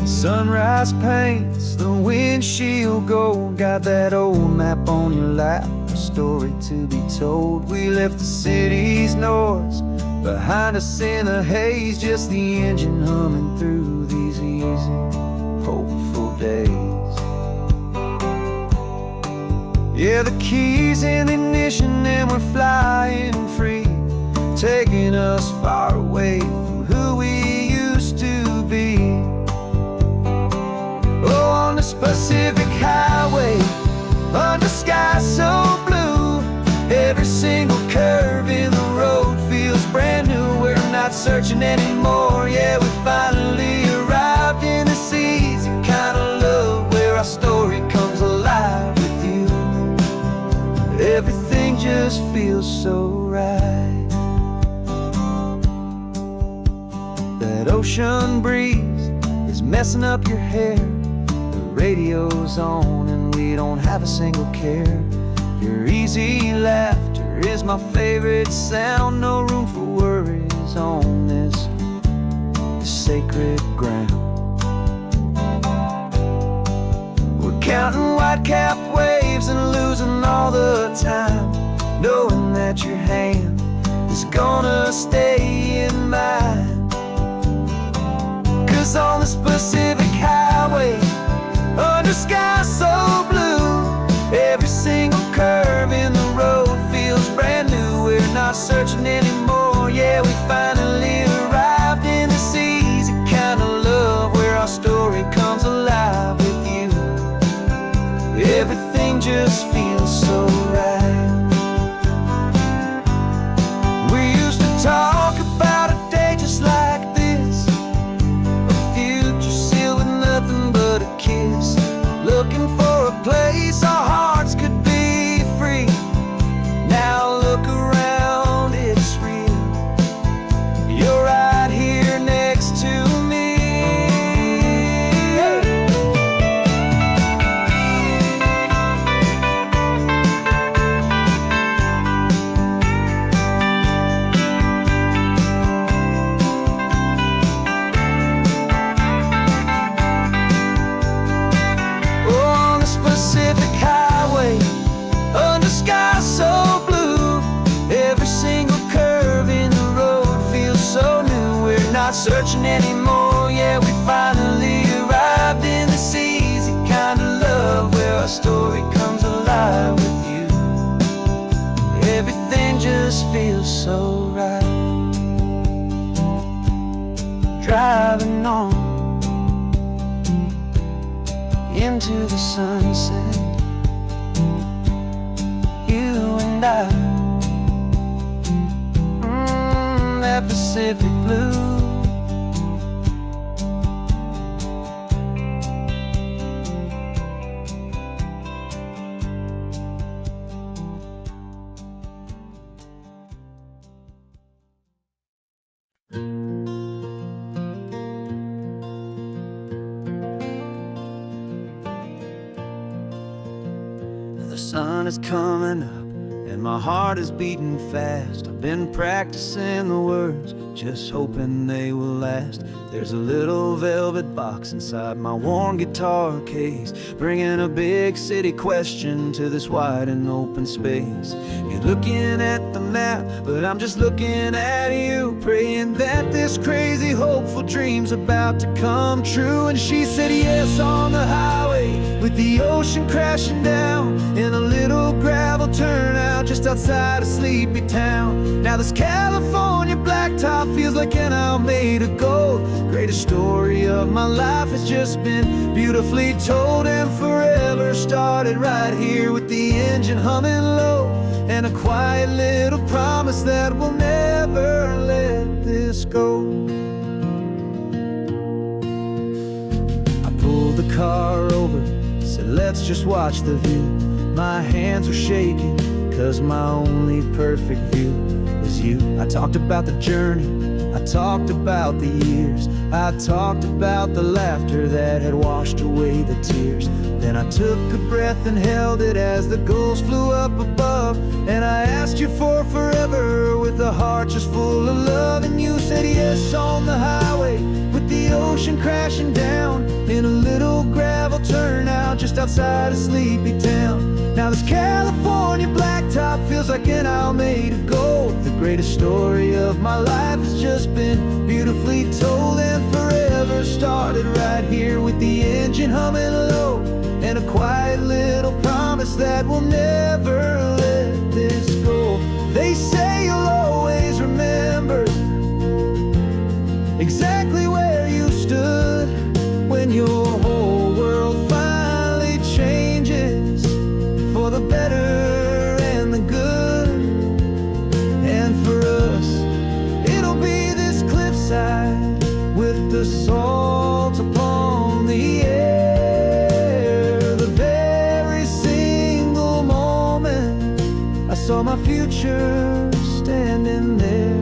Sunrise paints the windshield gold, got that old map on your lap, a story to be told. We left the city's noise behind us in the haze, just the engine humming through these easy, hopeful days. Yeah, the keys in the ignition and we're flying free, taking us far away from who we used to be. Oh, on this Pacific highway, under sky so blue, every single curve in the road feels brand new. We're not searching anymore, yeah, we finally arrived in this easy kind of love where our story comes alive with you. Everything just feels so right. That ocean breeze is messing up your hair, radio's on and we don't have a single care. Your easy laughter is my favorite sound, no room for worries on this sacred ground. We're counting white-capped waves and losing all the time, knowing that your hand is gonna stay in mine. 'Cause on this Pacific highway, under just feels so right. We used to talk about a day just like this, a future sealed with nothing but a kiss, looking for a place our hearts could be free. Now look around, it's real. You're right here next to me. On the Pacific Highway, under skies so blue, every single curve in the road feels so new. We're not searching anymore, yeah, we finally arrived in this easy kind of love where our story comes alive with you. Everything just feels so right. Driving on into the sunset, you and I, that Pacific blue. The sun is coming up and my heart is beating fast. I've been practicing the words, just hoping they will last. There's a little velvet box inside my worn guitar case, bringing a big city question to this wide and open space. You're looking at the map, but I'm just looking at you, praying that this crazy hopeful dream's about to come true. And she said yes on the highway, with the ocean crashing down in a little gravel turnout just outside a sleepy town. Now this California blacktop feels like an isle made of gold. Greatest story of my life has just been beautifully told, and forever started right here with the engine humming low, and a quiet little promise that we'll never let this go. I pulled the car over, said let's just watch the view. My hands were shaking, cause my only perfect view was you. I talked about the journey, I talked about the years, I talked about the laughter that had washed away the tears. Then I took a breath and held it as the gulls flew up above, and I asked you for forever with a heart just full of love. And you said yes on the highway, with the ocean crashing down in a little gravel turnout just outside a sleepy town. Now this California blacktop feels like an isle made of gold. The greatest story of my life has just been beautifully told, and forever started right here with the engine humming low, and a quiet little promise that we'll never let this go. They say you'll always remember exactly where you stood when your whole world finally changes for the better and the good. And for us, it'll be this cliffside with the salt upon the air. The very single moment I saw my future standing there.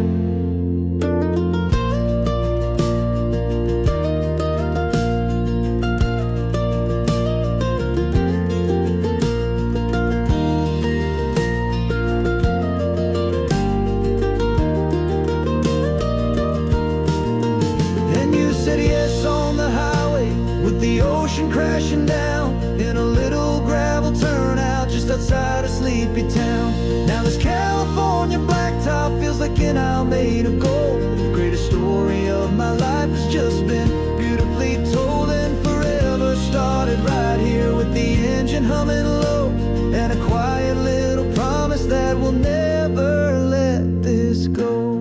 Crashing down in a little gravel turnout just outside a sleepy town. Now this California blacktop feels like an isle made of gold. The greatest story of my life has just been beautifully told, and forever started right here with the engine humming low, and a quiet little promise that we'll never let this go.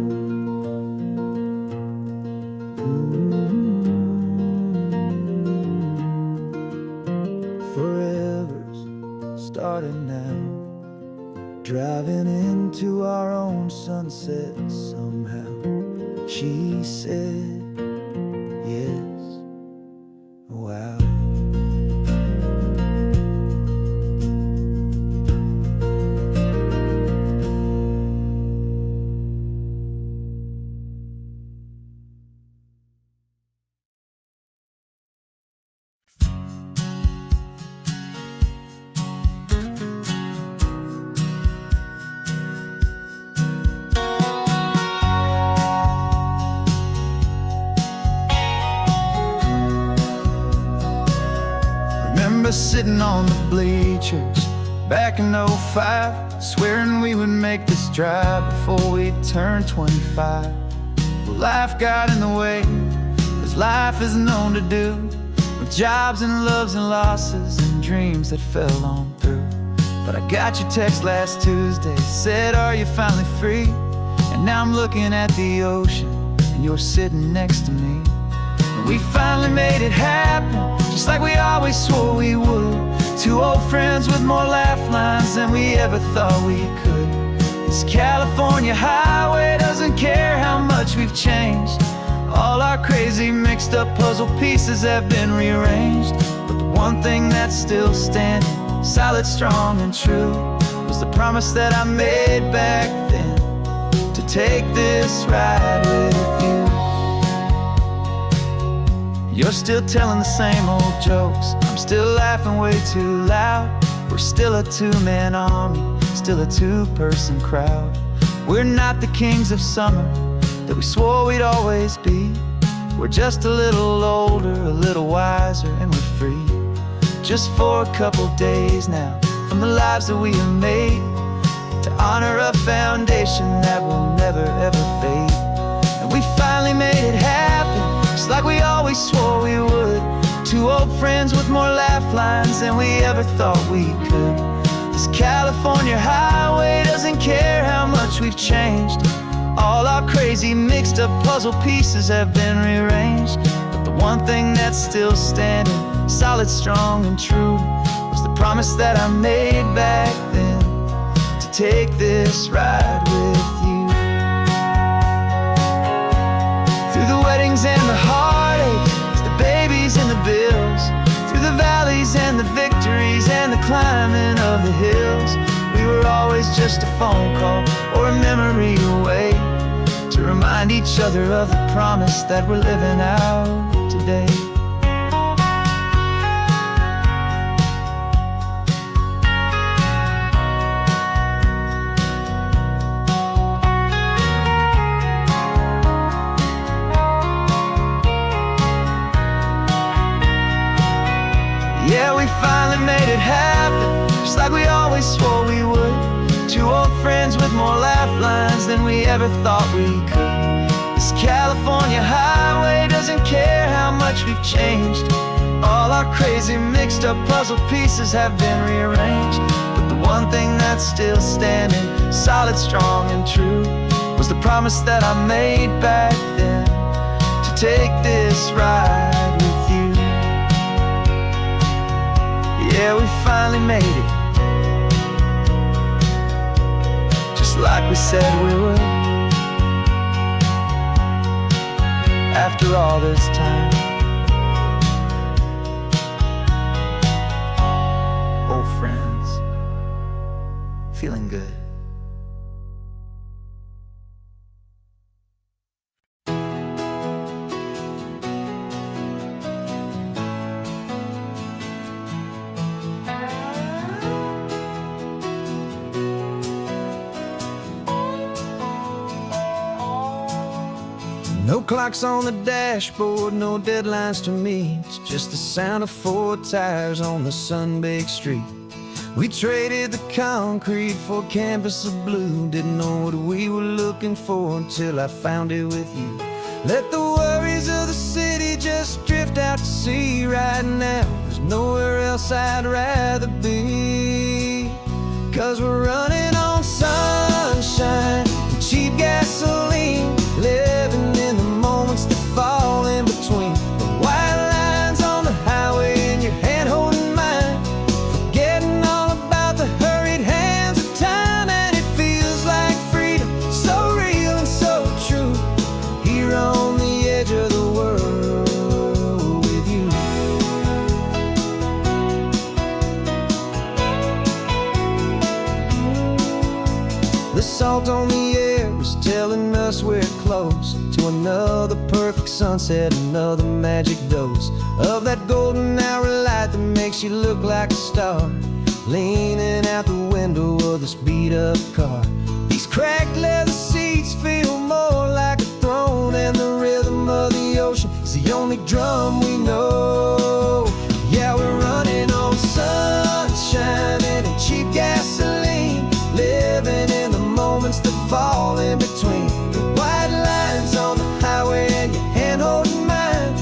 started now, driving into our own sunset somehow. She said, yes, wow. Remember sitting on the bleachers back in '05, swearing we would make this drive before we turned 25. Well, life got in the way, as life is known to do, with jobs and loves and losses and dreams that fell on through. But I got your text last Tuesday, said, are you finally free? And now I'm looking at the ocean, and you're sitting next to me. We finally made it happen, just like we always swore we would. Two old friends with more laugh lines than we ever thought we could. This California highway doesn't care how much we've changed. All our crazy mixed up puzzle pieces have been rearranged. But the one thing that's still standing, solid, strong, and true, was the promise that I made back then, to take this ride with you. You're still telling the same old jokes, I'm still laughing way too loud. We're still a two-man army, still a two-person crowd. We're not the kings of summer that we swore we'd always be. We're just a little older, a little wiser, and we're free. Just for a couple days now, from the lives that we have made, to honor a foundation that will never ever fade. And we finally made it happen, just like we always swore we would. Two old friends with more laugh lines than we ever thought we could. This California highway doesn't care how much we've changed. All our crazy mixed up puzzle pieces have been rearranged. But the one thing that's still standing, solid, strong, and true, was the promise that I made back then, to take this ride with you. Through the weddings and the heartaches, the babies and the bills, through the valleys and the victories and the climbing of the hills, we were always just a phone call or a memory away, to remind each other of the promise that we're living out today. Yeah, we finally made it happen, just like we always swore we would. Two old friends with more laugh lines than we ever thought we could. This California highway doesn't care how much we've changed. All our crazy mixed up puzzle pieces have been rearranged. But the one thing that's still standing, solid, strong, and true, was the promise that I made back then, to take this ride with you. Yeah, we finally made it, just like we said we would. After all this time, old friends, feeling good. No clocks on the dashboard, no deadlines to meet, just the sound of 4 tires on the sun-baked street. We traded the concrete for a canvas of blue. Didn't know what we were looking for until I found it with you. Let the worries of the city just drift out to sea right now. There's nowhere else I'd rather be, 'cause we're running on sunshine and cheap gasoline, living in the moments that fall in between. The white lines on the highway and your hand holding mine, forgetting all about The salt on the air is telling us we're close to another perfect sunset, another magic dose of that golden hour light that makes you look like a star, leaning out the window of this beat-up car. These cracked leather seats feel more like a throne, and the rhythm of the ocean is the only drum we know. Yeah, we're running on sunshine and cheap gasoline, living in the moments that fall in between the white lines on the highway and your hand holding mine,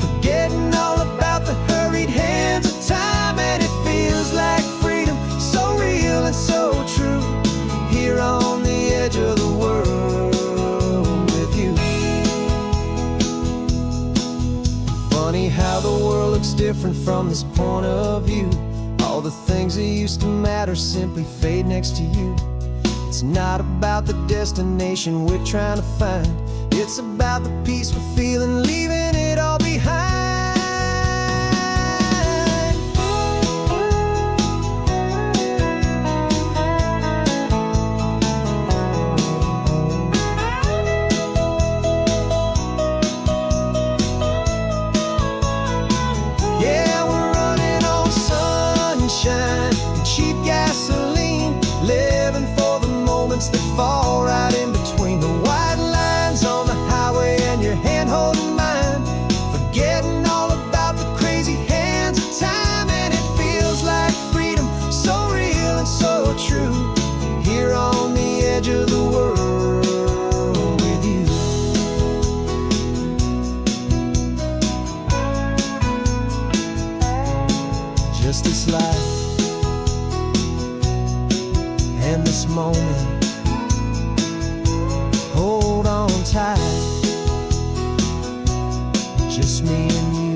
forgetting all about the hurried hands of time. And it feels like freedom, so real and so true, here on the edge of the world with you. Funny how the world looks different from this point of view. All the things that used to matter simply fade next to you. It's not about the destination we're trying to find, it's about the peace we're feeling, leaving it all behind. Yeah, we're running on sunshine and cheap gasoline, living for the moments that fall right in between the white lines on the highway and your hand holding mine, forgetting all about the crazy hands of time. And it feels like freedom, so real and so true, here on the edge of the world with you. Just this life and this moment, hold on tight, just me and you.